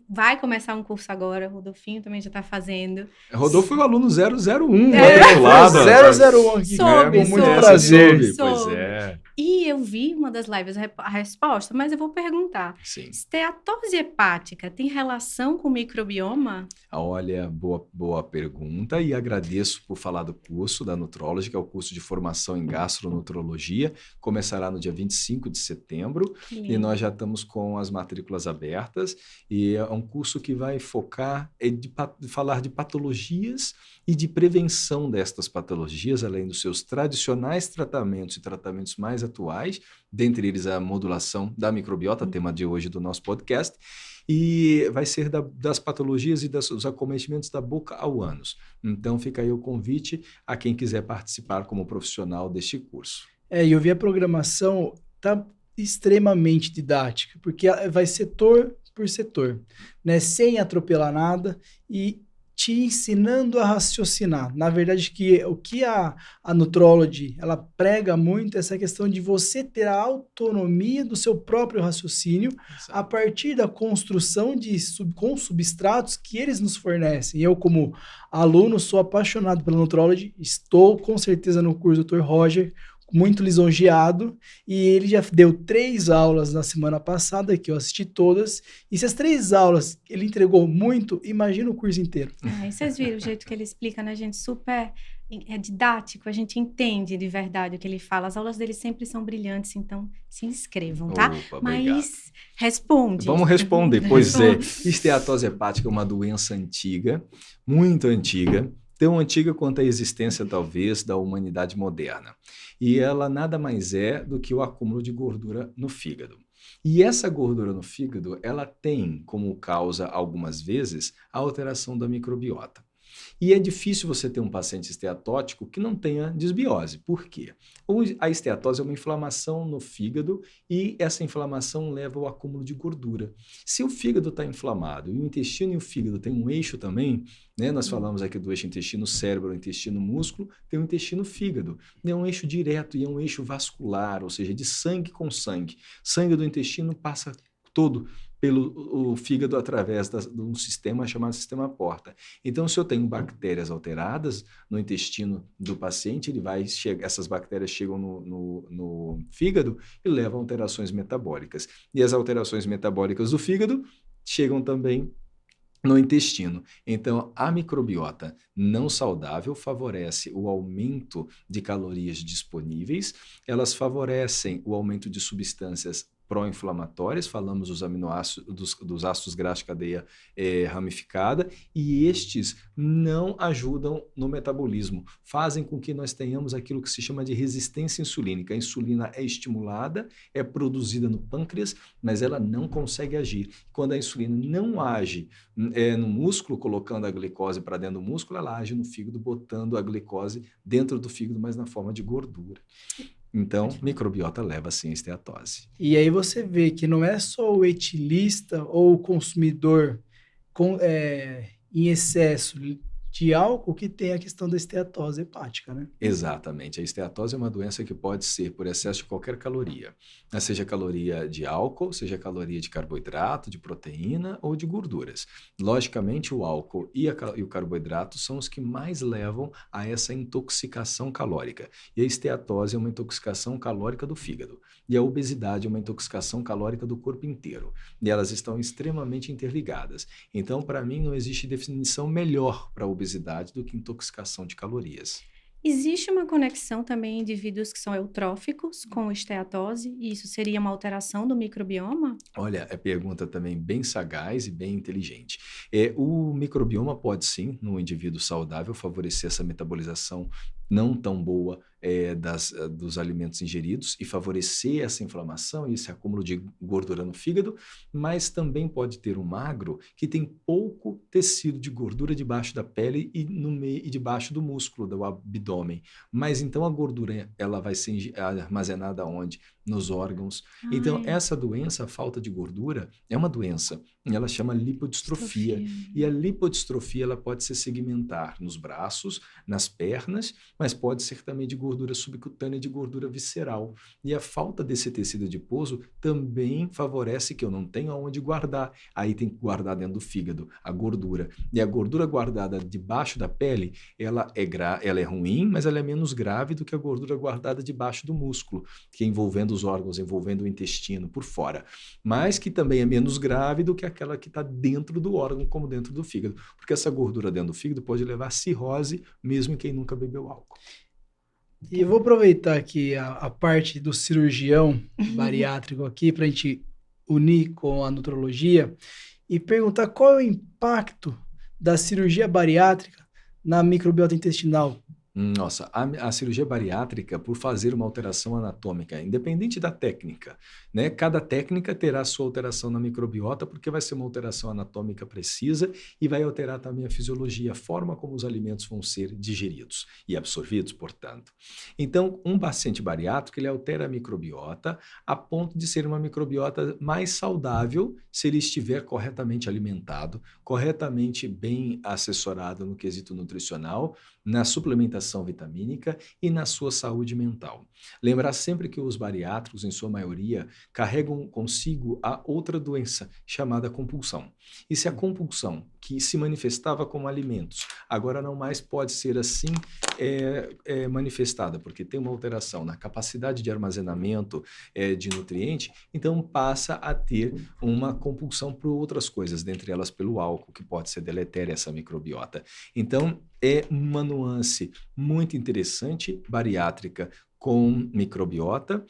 [SPEAKER 1] vai começar um curso agora, o Rodolfinho também já está fazendo.
[SPEAKER 3] Rodolfo foi o aluno 001 do
[SPEAKER 2] É,
[SPEAKER 3] outro lado.
[SPEAKER 2] 001 aqui.
[SPEAKER 1] Soube,
[SPEAKER 2] com muito
[SPEAKER 1] soube,
[SPEAKER 2] prazer.
[SPEAKER 3] Pois é.
[SPEAKER 1] E eu vi uma das lives a resposta, mas eu vou perguntar.
[SPEAKER 3] Sim.
[SPEAKER 1] Esteatose hepática tem relação com o microbioma?
[SPEAKER 3] Olha, boa pergunta, e agradeço por falar do curso da Nutrology, que é o curso de formação em gastronutrologia. Começará no dia 25 de setembro e nós já estamos com as matrículas abertas. E é um curso que vai focar falar de patologias e de prevenção destas patologias, além dos seus tradicionais tratamentos e tratamentos mais atuais, dentre eles a modulação da microbiota, tema de hoje do nosso podcast. E vai ser das patologias e dos acometimentos da boca ao ânus. Então, fica aí o convite a quem quiser participar como profissional deste curso.
[SPEAKER 2] E eu vi a programação, tá extremamente didática, porque vai setor por setor, né? Sem atropelar nada e te ensinando a raciocinar. Na verdade, o que a Nutrology, ela prega muito essa questão de você ter a autonomia do seu próprio raciocínio. Exato. A partir da construção com substratos que eles nos fornecem. Eu, como aluno, sou apaixonado pela Nutrology, estou com certeza no curso do Dr. Roger, muito lisonjeado, e ele já deu 3 aulas na semana passada, que eu assisti todas, e se as 3 aulas ele entregou muito, imagina o curso inteiro.
[SPEAKER 1] E vocês viram o jeito que ele explica, né, gente? Super didático, a gente entende de verdade o que ele fala. As aulas dele sempre são brilhantes, então se inscrevam, tá?
[SPEAKER 3] Opa,
[SPEAKER 1] mas responde.
[SPEAKER 3] Vamos responder. Pois é, esteatose hepática é uma doença antiga, muito antiga, tão antiga quanto a existência, talvez, da humanidade moderna. E ela nada mais é do que o acúmulo de gordura no fígado. E essa gordura no fígado, ela tem como causa, algumas vezes, a alteração da microbiota. E é difícil você ter um paciente esteatótico que não tenha desbiose. Por quê? A esteatose é uma inflamação no fígado e essa inflamação leva ao acúmulo de gordura. Se o fígado está inflamado e o intestino e o fígado têm um eixo também, né? Nós falamos aqui do eixo intestino-cérebro, intestino-músculo, tem o intestino-fígado. É um eixo direto e é um eixo vascular, ou seja, de sangue com sangue. Sangue do intestino passa todo pelo o fígado através de um sistema chamado sistema porta. Então, se eu tenho bactérias alteradas no intestino do paciente, essas bactérias chegam no fígado e levam a alterações metabólicas. E as alterações metabólicas do fígado chegam também no intestino. Então, a microbiota não saudável favorece o aumento de calorias disponíveis, elas favorecem o aumento de substâncias pró-inflamatórias, falamos dos aminoácidos, dos ácidos graxos de cadeia ramificada, e estes não ajudam no metabolismo, fazem com que nós tenhamos aquilo que se chama de resistência insulínica. A insulina é estimulada, é produzida no pâncreas, mas ela não consegue agir. Quando a insulina não age no músculo, colocando a glicose para dentro do músculo, ela age no fígado, botando a glicose dentro do fígado, mas na forma de gordura. Então, microbiota leva, sim, a esteatose.
[SPEAKER 2] E aí você vê que não é só o etilista ou o consumidor em excesso de álcool que tem a questão da esteatose hepática, né?
[SPEAKER 3] Exatamente. A esteatose é uma doença que pode ser por excesso de qualquer caloria. Seja caloria de álcool, seja caloria de carboidrato, de proteína ou de gorduras. Logicamente, o álcool e o carboidrato são os que mais levam a essa intoxicação calórica. E a esteatose é uma intoxicação calórica do fígado. E a obesidade é uma intoxicação calórica do corpo inteiro. E elas estão extremamente interligadas. Então, para mim, não existe definição melhor para a obesidade do que intoxicação de calorias.
[SPEAKER 1] Existe uma conexão também em indivíduos que são eutróficos com esteatose, e isso seria uma alteração do microbioma?
[SPEAKER 3] Olha, é pergunta também bem sagaz e bem inteligente. O microbioma pode sim, no indivíduo saudável, favorecer essa metabolização não tão boa dos alimentos ingeridos e favorecer essa inflamação e esse acúmulo de gordura no fígado, mas também pode ter um magro que tem pouco tecido de gordura debaixo da pele e no meio e debaixo do músculo do abdômen. Mas então a gordura ela vai ser armazenada onde? Nos órgãos. Então essa doença, a falta de gordura, é uma doença. Ela chama lipodistrofia. E a lipodistrofia ela pode se segmentar nos braços, nas pernas, mas pode ser também de gordura subcutânea, de gordura visceral. E a falta desse tecido adiposo também favorece que eu não tenho aonde guardar. Aí tem que guardar dentro do fígado a gordura. E a gordura guardada debaixo da pele, ela é ruim, mas ela é menos grave do que a gordura guardada debaixo do músculo, que é envolvendo os órgãos, envolvendo o intestino por fora. Mas que também é menos grave do que aquela que está dentro do órgão, como dentro do fígado. Porque essa gordura dentro do fígado pode levar a cirrose, mesmo em quem nunca bebeu álcool.
[SPEAKER 2] E eu vou aproveitar aqui a parte do cirurgião bariátrico aqui para a gente unir com a nutrologia e perguntar qual é o impacto da cirurgia bariátrica na microbiota intestinal.
[SPEAKER 3] Nossa, a cirurgia bariátrica, por fazer uma alteração anatômica, independente da técnica, né? Cada técnica terá sua alteração na microbiota, porque vai ser uma alteração anatômica precisa e vai alterar também a fisiologia, a forma como os alimentos vão ser digeridos e absorvidos, portanto. Então, um paciente bariátrico, ele altera a microbiota a ponto de ser uma microbiota mais saudável se ele estiver corretamente alimentado, corretamente bem assessorado no quesito nutricional, na suplementação vitamínica e na sua saúde mental. Lembrar sempre que os bariátricos, em sua maioria, carregam consigo a outra doença, chamada compulsão. E se a compulsão, que se manifestava como alimentos, agora não mais pode ser assim manifestada, porque tem uma alteração na capacidade de armazenamento de nutriente, então passa a ter uma compulsão por outras coisas, dentre elas pelo álcool, que pode ser deletéria essa microbiota. Então, é uma nuance muito interessante, bariátrica, com microbiota.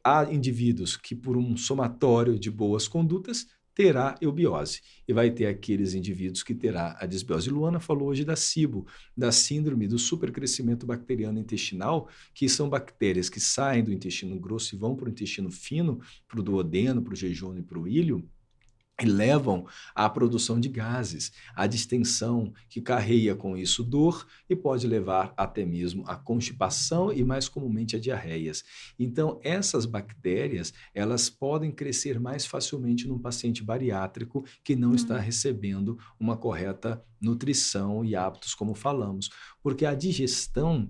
[SPEAKER 3] Há indivíduos que, por um somatório de boas condutas, terá eubiose. E vai ter aqueles indivíduos que terá a disbiose. Luana falou hoje da SIBO, da síndrome do supercrescimento bacteriano intestinal, que são bactérias que saem do intestino grosso e vão para o intestino fino, para o duodeno, para o jejônio e para o íleo, e levam à produção de gases, à distensão, que carrega com isso dor e pode levar até mesmo à constipação e mais comumente a diarreias. Então, essas bactérias, elas podem crescer mais facilmente num paciente bariátrico que não está recebendo uma correta nutrição e hábitos, como falamos, porque a digestão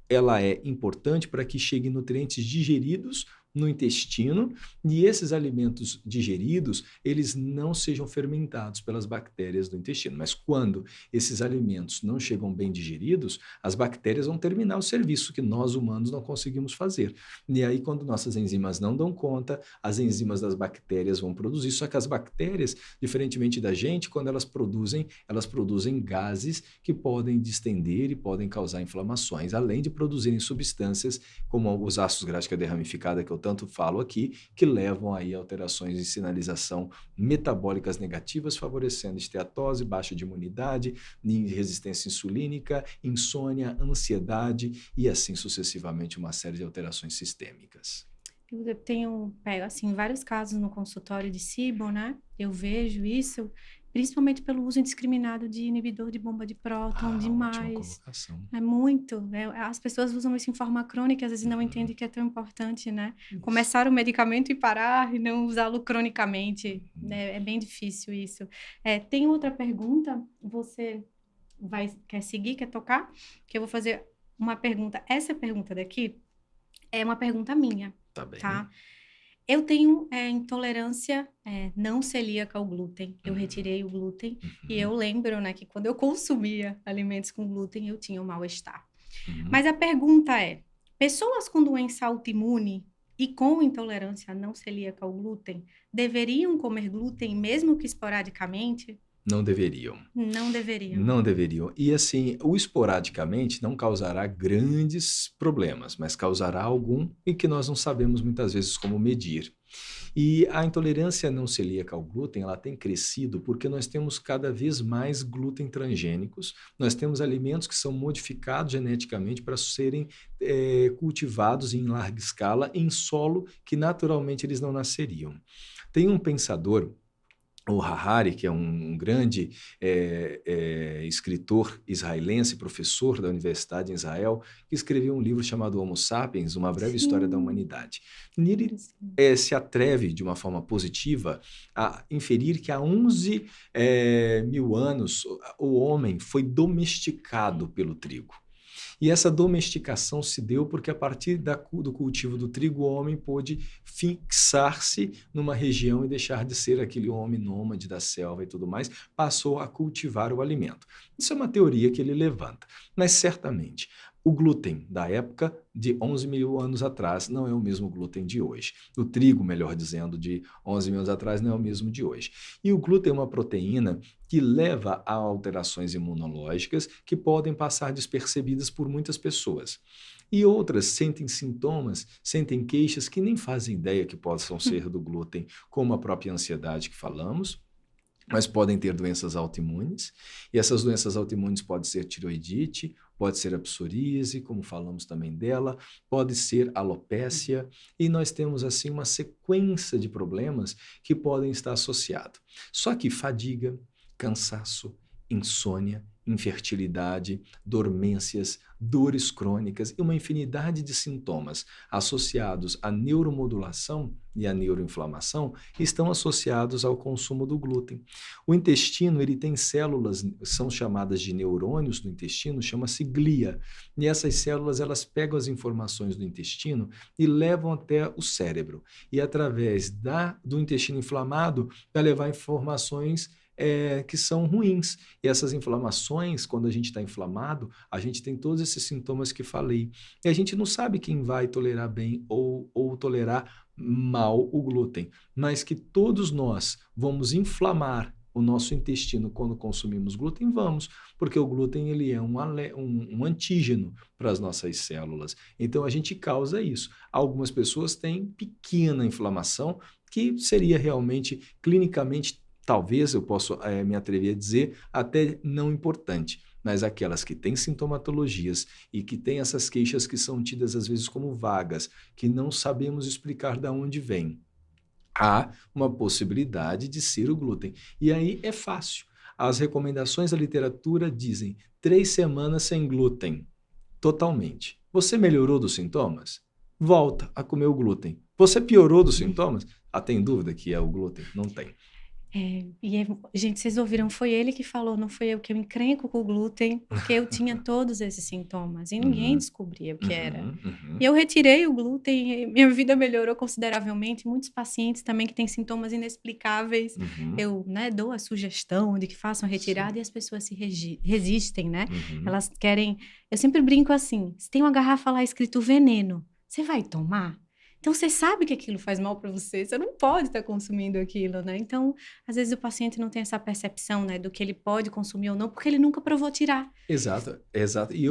[SPEAKER 3] ela é importante para que cheguem nutrientes digeridos no intestino e esses alimentos digeridos, eles não sejam fermentados pelas bactérias do intestino. Mas quando esses alimentos não chegam bem digeridos, as bactérias vão terminar o serviço que nós humanos não conseguimos fazer. E aí, quando nossas enzimas não dão conta, as enzimas das bactérias vão produzir. Só que as bactérias, diferentemente da gente, quando elas produzem gases que podem distender e podem causar inflamações, além de produzirem substâncias como os ácidos graxos de cadeia ramificada, que eu tanto falo aqui, que levam aí a alterações de sinalização metabólicas negativas, favorecendo esteatose, baixa de imunidade, resistência insulínica, insônia, ansiedade e assim sucessivamente uma série de alterações sistêmicas.
[SPEAKER 1] Eu tenho, assim, vários casos no consultório de SIBO, né? Eu vejo isso, principalmente pelo uso indiscriminado de inibidor de bomba de próton, demais. É muito. As pessoas usam isso em forma crônica, às vezes não entendem que é tão importante, né? Isso. Começar o medicamento e parar e não usá-lo cronicamente. É bem difícil isso. Tem outra pergunta, você quer seguir, quer tocar? Que eu vou fazer uma pergunta. Essa pergunta daqui é uma pergunta minha.
[SPEAKER 3] Tá bem.
[SPEAKER 1] Tá? Eu tenho intolerância não celíaca ao glúten. Eu retirei o glúten e eu lembro, né, que quando eu consumia alimentos com glúten, eu tinha um mal-estar. Mas a pergunta é, pessoas com doença autoimune e com intolerância não celíaca ao glúten deveriam comer glúten mesmo que esporadicamente?
[SPEAKER 3] Não deveriam.
[SPEAKER 1] Não deveriam.
[SPEAKER 3] Não deveriam. E assim, o esporadicamente não causará grandes problemas, mas causará algum e que nós não sabemos muitas vezes como medir. E a intolerância não celíaca ao glúten, ela tem crescido porque nós temos cada vez mais glúten transgênicos, nós temos alimentos que são modificados geneticamente para serem cultivados em larga escala em solo que naturalmente eles não nasceriam. Tem um pensador, o Harari, que é um grande escritor israelense, professor da Universidade em Israel, que escreveu um livro chamado Homo Sapiens, Uma Breve História da Humanidade. E ele se atreve, de uma forma positiva, a inferir que há 11 mil anos o homem foi domesticado pelo trigo. E essa domesticação se deu porque a partir do cultivo do trigo, o homem pôde fixar-se numa região e deixar de ser aquele homem nômade da selva e tudo mais, passou a cultivar o alimento. Isso é uma teoria que ele levanta, mas certamente o glúten da época de 11 mil anos atrás não é o mesmo glúten de hoje. O trigo, melhor dizendo, de 11 mil anos atrás não é o mesmo de hoje. E o glúten é uma proteína que leva a alterações imunológicas que podem passar despercebidas por muitas pessoas. E outras sentem sintomas, sentem queixas que nem fazem ideia que possam ser do glúten, como a própria ansiedade que falamos, mas podem ter doenças autoimunes, e essas doenças autoimunes podem ser tiroidite, pode ser a psoríase, como falamos também dela, pode ser alopécia, e nós temos assim uma sequência de problemas que podem estar associados. Só que fadiga, cansaço, insônia, infertilidade, dormências, dores crônicas e uma infinidade de sintomas associados à neuromodulação e à neuroinflamação estão associados ao consumo do glúten. O intestino, ele tem células, são chamadas de neurônios do intestino, chama-se glia. E essas células, elas pegam as informações do intestino e levam até o cérebro. E através do intestino inflamado, vai levar informações que são ruins. E essas inflamações, quando a gente está inflamado, a gente tem todos esses sintomas que falei. E a gente não sabe quem vai tolerar bem ou tolerar mal o glúten, mas que todos nós vamos inflamar o nosso intestino quando consumimos glúten, vamos, porque o glúten ele é um antígeno para as nossas células. Então a gente causa isso. Algumas pessoas têm pequena inflamação, que seria realmente clinicamente, talvez eu possa me atrever a dizer, até não importante, mas aquelas que têm sintomatologias e que têm essas queixas que são tidas às vezes como vagas, que não sabemos explicar de onde vem, há uma possibilidade de ser o glúten. E aí é fácil. As recomendações da literatura dizem 3 semanas sem glúten, totalmente. Você melhorou dos sintomas? Volta a comer o glúten. Você piorou dos sintomas? Tem dúvida que é o glúten? Não tem.
[SPEAKER 1] Gente, vocês ouviram, foi ele que falou, não foi eu, que eu encrenco com o glúten, porque eu tinha todos esses sintomas e ninguém
[SPEAKER 3] Uhum,
[SPEAKER 1] descobria o que era.
[SPEAKER 3] uhum,
[SPEAKER 1] E eu retirei o glúten e minha vida melhorou consideravelmente. Muitos pacientes também que têm sintomas inexplicáveis,
[SPEAKER 3] uhum,
[SPEAKER 1] eu, né, dou a sugestão de que façam a
[SPEAKER 3] sim,
[SPEAKER 1] retirada e as pessoas se resistem, né?
[SPEAKER 3] uhum.
[SPEAKER 1] Elas querem... Eu sempre brinco assim, se tem uma garrafa lá escrito veneno, você vai tomar? Então, você sabe que aquilo faz mal para você não pode estar consumindo aquilo, né? Então, às vezes o paciente não tem essa percepção, né, do que ele pode consumir ou não, porque ele nunca provou tirar.
[SPEAKER 3] Exato, exato. E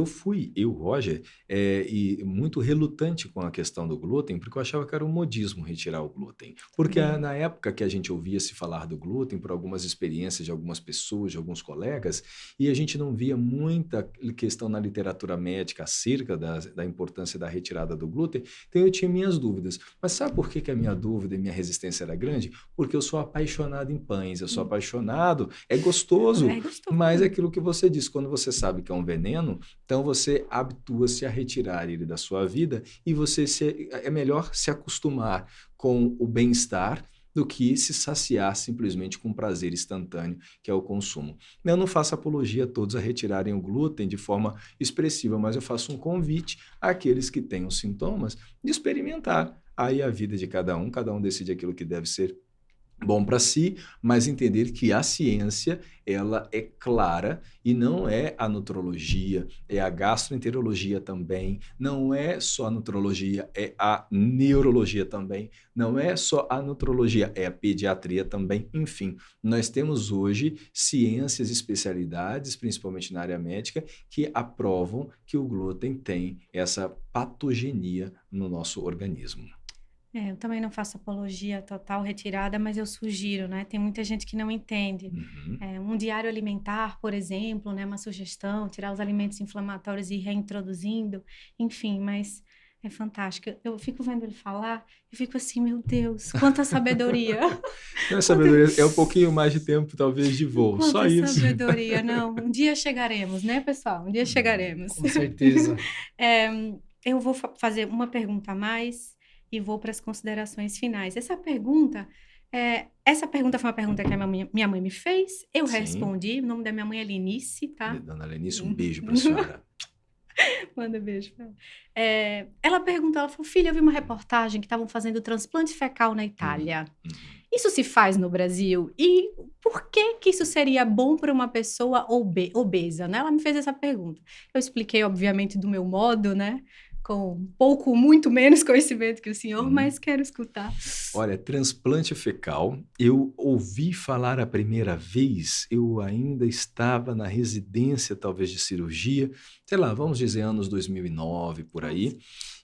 [SPEAKER 3] Roger, e muito relutante com a questão do glúten, porque eu achava que era um modismo retirar o glúten. Porque
[SPEAKER 1] Também.
[SPEAKER 3] na época que a gente ouvia se falar do glúten, por algumas experiências de algumas pessoas, de alguns colegas, e a gente não via muita questão na literatura médica acerca da importância da retirada do glúten, então eu tinha minhas dúvidas. Mas sabe por que que a minha dúvida e minha resistência era grande? Porque eu sou apaixonado em pães, eu sou apaixonado, é gostoso,
[SPEAKER 1] É gostoso.
[SPEAKER 3] mas é aquilo que você disse, quando você sabe que é um veneno, então você habitua-se a retirar ele da sua vida e é melhor se acostumar com o bem-estar do que se saciar simplesmente com prazer instantâneo, que é o consumo. Eu não faço apologia a todos a retirarem o glúten de forma expressiva, mas eu faço um convite àqueles que têm os sintomas de experimentar. Aí a vida de cada um decide aquilo que deve ser bom para si, mas entender que a ciência ela é clara e não é a nutrologia, é a gastroenterologia também, não é só a nutrologia, é a neurologia também, não é só a nutrologia, é a pediatria também, enfim, nós temos hoje ciências e especialidades, principalmente na área médica, que aprovam que o glúten tem essa patogenia no nosso organismo.
[SPEAKER 1] Eu também não faço apologia total retirada, mas eu sugiro, né? Tem muita gente que não entende.
[SPEAKER 3] Uhum.
[SPEAKER 1] Um diário alimentar, por exemplo, né? Uma sugestão, tirar os alimentos inflamatórios e ir reintroduzindo, enfim, mas é fantástico. Eu fico vendo ele falar e fico assim, meu Deus, quanta sabedoria!
[SPEAKER 3] Não é
[SPEAKER 1] Quanta,
[SPEAKER 3] sabedoria, é um pouquinho mais de tempo, talvez, de voo, só
[SPEAKER 1] quanta
[SPEAKER 3] isso.
[SPEAKER 1] sabedoria! Não, um dia chegaremos, né, pessoal? Um dia chegaremos.
[SPEAKER 2] Com certeza.
[SPEAKER 1] É, eu vou fazer uma pergunta a mais e vou para as considerações finais. Essa pergunta foi uma pergunta que a minha mãe me fez, eu
[SPEAKER 3] Sim.
[SPEAKER 1] respondi, o nome da minha mãe é Lenice, tá?
[SPEAKER 3] Dona Lenice, um beijo para a senhora.
[SPEAKER 1] Manda beijo pra ela. Ela perguntou, ela falou, filha, eu vi uma reportagem que estavam fazendo transplante fecal na Itália.
[SPEAKER 3] Uhum.
[SPEAKER 1] Isso se faz no Brasil? E por que que isso seria bom para uma pessoa obesa, né? Ela me fez essa pergunta. Eu expliquei, obviamente, do meu modo, né? Com muito menos conhecimento que o senhor,
[SPEAKER 3] Uhum.
[SPEAKER 1] mas quero escutar.
[SPEAKER 3] Olha, transplante fecal, eu ouvi falar a primeira vez, eu ainda estava na residência, talvez, de cirurgia, sei lá, vamos dizer anos 2009, por aí.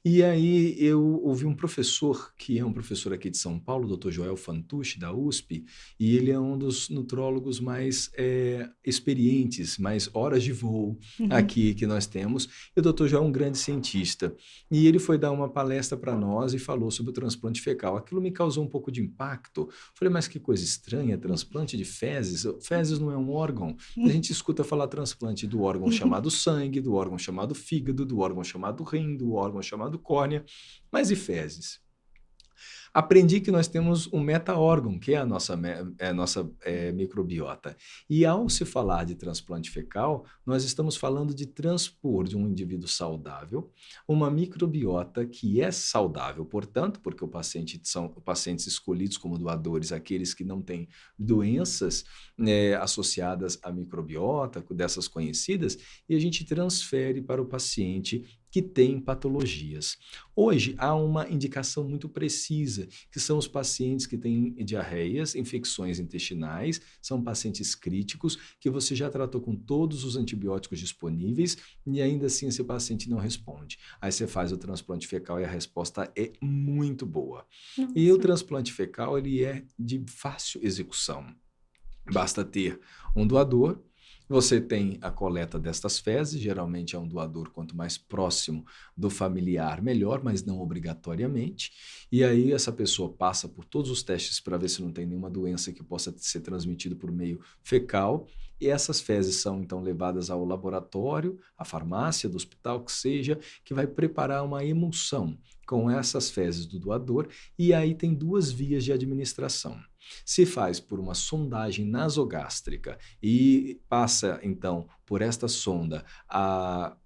[SPEAKER 3] E aí eu ouvi um professor, que é um professor aqui de São Paulo, o Dr. Joel Fantucci, da USP, e ele é um dos nutrólogos mais experientes, mais horas de voo aqui que nós temos. E o Dr. Joel é um grande cientista. E ele foi dar uma palestra para nós e falou sobre o transplante fecal. Aquilo me causou um pouco de impacto. Falei, mas que coisa estranha, transplante de fezes? Fezes não é um órgão. A gente escuta falar transplante do órgão chamado sangue, do órgão chamado fígado, do órgão chamado rim, do órgão chamado córnea, mas e fezes? Aprendi que nós temos um meta-órgão, que é a nossa microbiota. E ao se falar de transplante fecal, nós estamos falando de transpor de um indivíduo saudável uma microbiota que é saudável, portanto, porque são pacientes escolhidos como doadores, aqueles que não têm doenças associadas à microbiota, dessas conhecidas, e a gente transfere para o paciente que tem patologias. Hoje, há uma indicação muito precisa, que são os pacientes que têm diarreias, infecções intestinais, são pacientes críticos, que você já tratou com todos os antibióticos disponíveis e ainda assim esse paciente não responde. Aí você faz o transplante fecal e a resposta é muito boa.
[SPEAKER 1] Nossa.
[SPEAKER 3] E o transplante fecal, ele é de fácil execução. Basta ter um doador. Você tem a coleta destas fezes, geralmente é um doador quanto mais próximo do familiar, melhor, mas não obrigatoriamente. E aí essa pessoa passa por todos os testes para ver se não tem nenhuma doença que possa ser transmitida por meio fecal. E essas fezes são então levadas ao laboratório, à farmácia do hospital, que seja, que vai preparar uma emulsão, com essas fezes do doador, e aí tem 2 vias de administração. Se faz por uma sondagem nasogástrica e passa, então, por esta sonda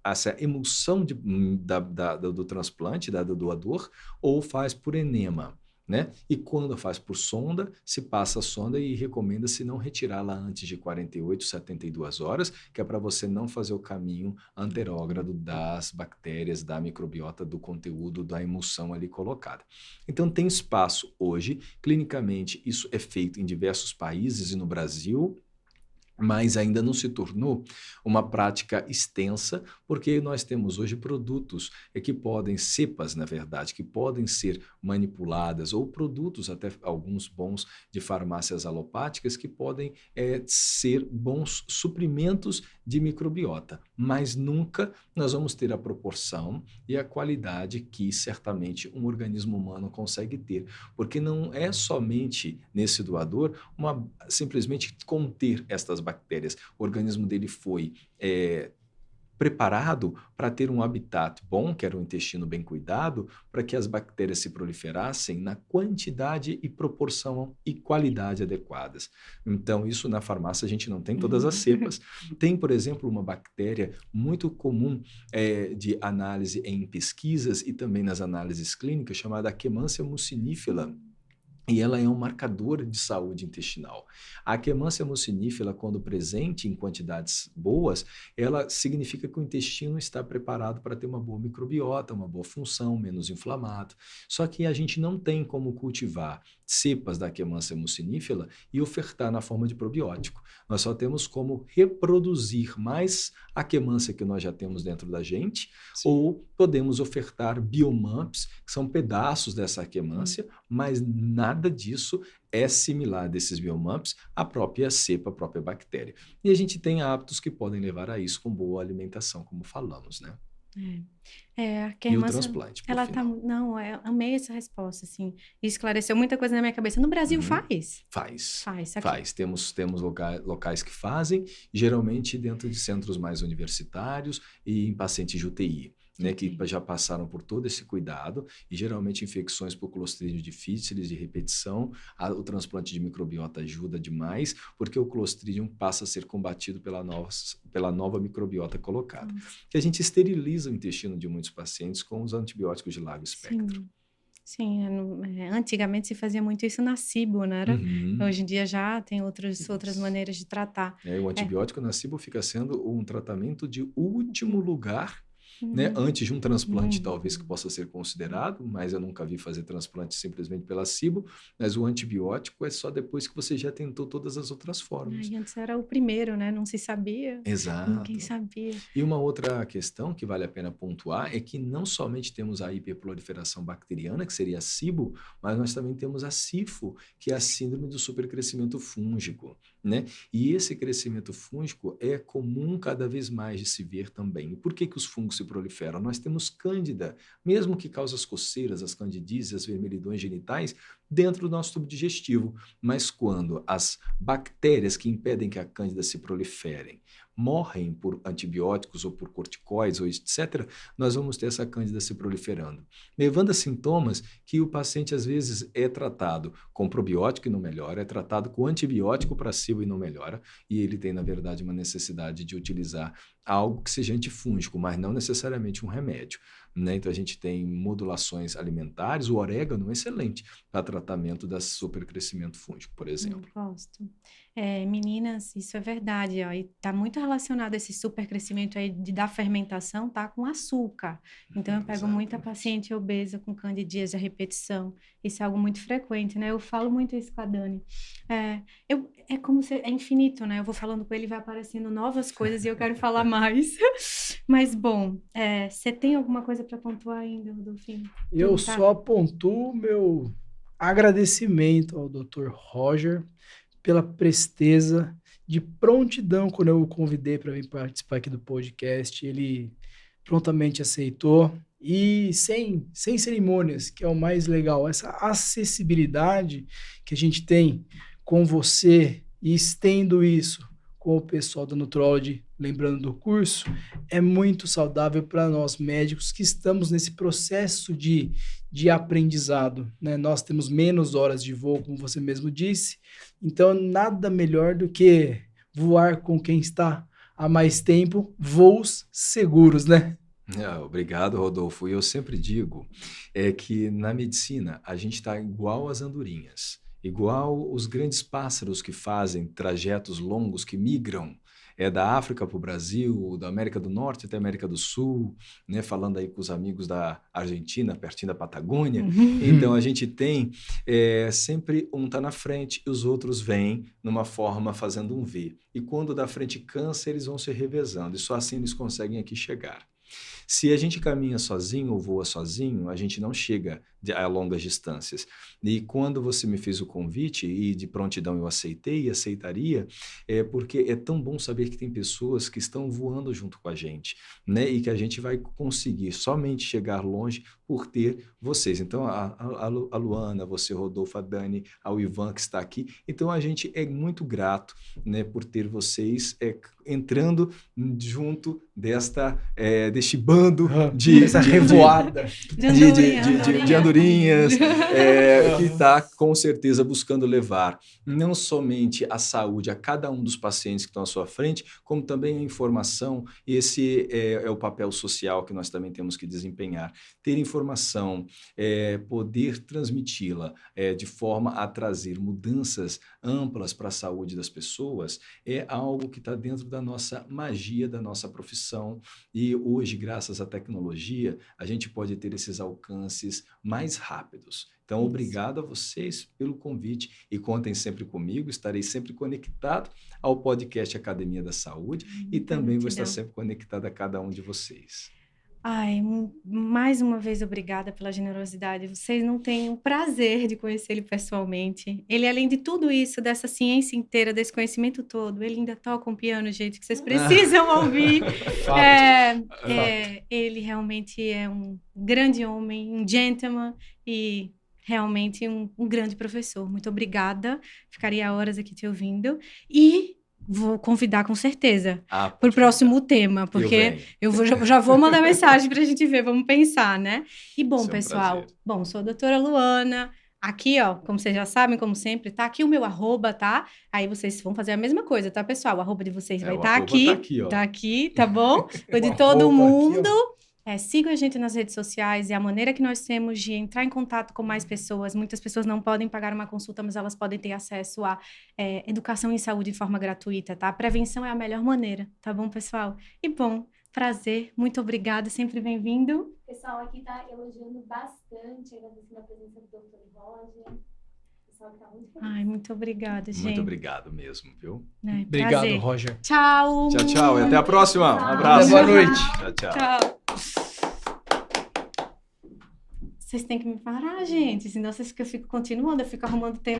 [SPEAKER 3] essa emulsão do transplante, do doador, ou faz por enema. Né? E quando faz por sonda, se passa a sonda e recomenda-se não retirá-la antes de 48, 72 horas, que é para você não fazer o caminho anterógrado das bactérias, da microbiota, do conteúdo da emulsão ali colocada. Então tem espaço hoje, clinicamente isso é feito em diversos países e no Brasil, mas ainda não se tornou uma prática extensa, porque nós temos hoje produtos que podem, cepas, na verdade, que podem ser manipuladas, ou produtos, até alguns bons, de farmácias alopáticas, que podem ser bons suprimentos de microbiota, mas nunca nós vamos ter a proporção e a qualidade que certamente um organismo humano consegue ter, porque não é somente nesse doador simplesmente conter estas bactérias. O organismo dele foi preparado para ter um habitat bom, que era o intestino bem cuidado, para que as bactérias se proliferassem na quantidade e proporção e qualidade adequadas. Então, isso na farmácia a gente não tem todas as cepas. Tem, por exemplo, uma bactéria muito comum de análise em pesquisas e também nas análises clínicas, chamada Akkermansia mucinifera. E ela é um marcador de saúde intestinal. A Akkermansia mucinifera, quando presente em quantidades boas, ela significa que o intestino está preparado para ter uma boa microbiota, uma boa função, menos inflamado. Só que a gente não tem como cultivar cepas da Akkermansia mucinifera e ofertar na forma de probiótico. Nós só temos como reproduzir mais Akkermansia que nós já temos dentro da gente, sim, ou podemos ofertar biomumps, que são pedaços dessa Akkermansia, mas nada disso é similar desses biomumps à própria cepa, à própria bactéria. E a gente tem hábitos que podem levar a isso com boa alimentação, como falamos, né?
[SPEAKER 1] A
[SPEAKER 3] e o transplante, por
[SPEAKER 1] ela
[SPEAKER 3] final.
[SPEAKER 1] Amei essa resposta, assim, esclareceu muita coisa na minha cabeça. No Brasil
[SPEAKER 3] Faz. Temos locais que fazem, geralmente dentro de centros mais universitários e em pacientes de UTI. Né, que já passaram por todo esse cuidado, e geralmente infecções por Clostridium difficile de repetição, o transplante de microbiota ajuda demais, porque o Clostridium passa a ser combatido pela nova microbiota colocada. E a gente esteriliza o intestino de muitos pacientes com os antibióticos de largo espectro.
[SPEAKER 1] Sim, antigamente se fazia muito isso na SIBO, né? Hoje em dia já tem outras maneiras de tratar.
[SPEAKER 3] O antibiótico na SIBO fica sendo um tratamento de último lugar, né? Antes de um transplante, talvez, que possa ser considerado, mas eu nunca vi fazer transplante simplesmente pela SIBO, mas o antibiótico é só depois que você já tentou todas as outras formas.
[SPEAKER 1] E antes era o primeiro, né? Não se sabia.
[SPEAKER 3] Exato.
[SPEAKER 1] Ninguém sabia.
[SPEAKER 3] E uma outra questão que vale a pena pontuar é que não somente temos a hiperproliferação bacteriana, que seria a SIBO, mas nós também temos a SIFO, que é a síndrome do supercrescimento fúngico, né? E esse crescimento fúngico é comum cada vez mais de se ver também. E por que os fungos se proliferam? Nós temos cândida, mesmo que cause as coceiras, as candidíases, as vermelhidões genitais, dentro do nosso tubo digestivo. Mas quando as bactérias que impedem que a cândida se proliferem morrem por antibióticos ou por corticoides, ou etc., nós vamos ter essa cândida se proliferando, levando a sintomas que o paciente às vezes é tratado com probiótico e não melhora, é tratado com antibiótico para SIBO e não melhora, e ele tem, na verdade, uma necessidade de utilizar algo que seja antifúngico, mas não necessariamente um remédio. Né? Então, a gente tem modulações alimentares, o orégano é excelente para tratamento do supercrescimento fúngico, por exemplo.
[SPEAKER 1] Eu gosto. Meninas, isso é verdade, ó, e está muito relacionado esse supercrescimento aí da fermentação, tá, com açúcar. Então, eu pego muita paciente obesa com candidíase à repetição. Isso é algo muito frequente, né? Eu falo muito isso com a Dani. É como se é infinito, né? Eu vou falando com ele, vai aparecendo novas coisas e eu quero falar mais. Mas, bom, você tem alguma coisa para pontuar ainda, Rodolfinho?
[SPEAKER 2] Eu só pontuo meu agradecimento ao Dr. Roger pela presteza, de prontidão quando eu o convidei para vir participar aqui do podcast. Ele prontamente aceitou e sem cerimônias, que é o mais legal. Essa acessibilidade que a gente tem com você e estendo isso com o pessoal da Nutrology, lembrando do curso, é muito saudável para nós médicos que estamos nesse processo de aprendizado, né? Nós temos menos horas de voo, como você mesmo disse, então nada melhor do que voar com quem está há mais tempo, voos seguros, né?
[SPEAKER 3] Obrigado, Rodolfo. E eu sempre digo que na medicina a gente está igual às andorinhas, igual os grandes pássaros que fazem trajetos longos, que migram da África para o Brasil, da América do Norte até a América do Sul, né? Falando aí com os amigos da Argentina, pertinho da Patagônia. Então a gente tem sempre um está na frente e os outros vêm numa forma fazendo um V. E quando o da frente cansa, eles vão se revezando e só assim eles conseguem aqui chegar. Se a gente caminha sozinho ou voa sozinho, a gente não chega a longas distâncias. E quando você me fez o convite, e de prontidão eu aceitei e aceitaria, porque é tão bom saber que tem pessoas que estão voando junto com a gente, né? E que a gente vai conseguir somente chegar longe por ter vocês. Então, a Luana, você, Rodolfo, a Dani, ao Ivan que está aqui. Então, a gente é muito grato, né, por ter vocês entrando junto deste bando
[SPEAKER 2] essa revoada
[SPEAKER 3] de andorinhas, que está com certeza buscando levar não somente a saúde a cada um dos pacientes que estão à sua frente, como também a informação, e esse é o papel social que nós também temos que desempenhar. Ter informação, poder transmiti-la de forma a trazer mudanças amplas para a saúde das pessoas, é algo que está dentro da nossa magia, da nossa profissão, e hoje, graças à tecnologia, a gente pode ter esses alcances mais rápidos. Então, obrigado a vocês pelo convite e contem sempre comigo, estarei sempre conectado ao podcast Academia da Saúde e também vou estar sempre conectado a cada um de vocês.
[SPEAKER 1] Ai, mais uma vez obrigada pela generosidade. Vocês não têm o prazer de conhecer ele pessoalmente. Ele, além de tudo isso, dessa ciência inteira, desse conhecimento todo, ele ainda toca um piano, gente, que vocês precisam ouvir. Ele realmente é um grande homem, um gentleman e realmente um grande professor. Muito obrigada. Ficaria horas aqui te ouvindo. E vou convidar com certeza para o próximo tema, porque eu já vou mandar mensagem para a gente ver, vamos pensar, né? E bom, pessoal, sou a doutora Luana, aqui, ó, como vocês já sabem, como sempre, tá aqui o meu arroba, tá? Aí vocês vão fazer a mesma coisa, tá, pessoal? O arroba de vocês vai estar aqui, tá aqui, tá bom? O de todo mundo. Sigam a gente nas redes sociais, é a maneira que nós temos de entrar em contato com mais pessoas. Muitas pessoas não podem pagar uma consulta, mas elas podem ter acesso a educação em saúde de forma gratuita, tá? A prevenção é a melhor maneira, tá bom, pessoal? E bom, prazer, muito obrigada, sempre bem-vindo.
[SPEAKER 4] O pessoal aqui tá elogiando bastante, agradecendo a presença do Dr. Roger. O pessoal tá muito feliz.
[SPEAKER 1] Ai, muito obrigada, gente.
[SPEAKER 3] Muito obrigado mesmo, viu?
[SPEAKER 2] Obrigado,
[SPEAKER 1] prazer.
[SPEAKER 2] Roger.
[SPEAKER 1] Tchau.
[SPEAKER 3] Tchau, tchau. E até a próxima. Um abraço.
[SPEAKER 2] Boa noite.
[SPEAKER 3] Tchau, tchau.
[SPEAKER 1] Tchau. Vocês têm que me parar, gente, senão vocês ficam continuando, eu fico arrumando tempo.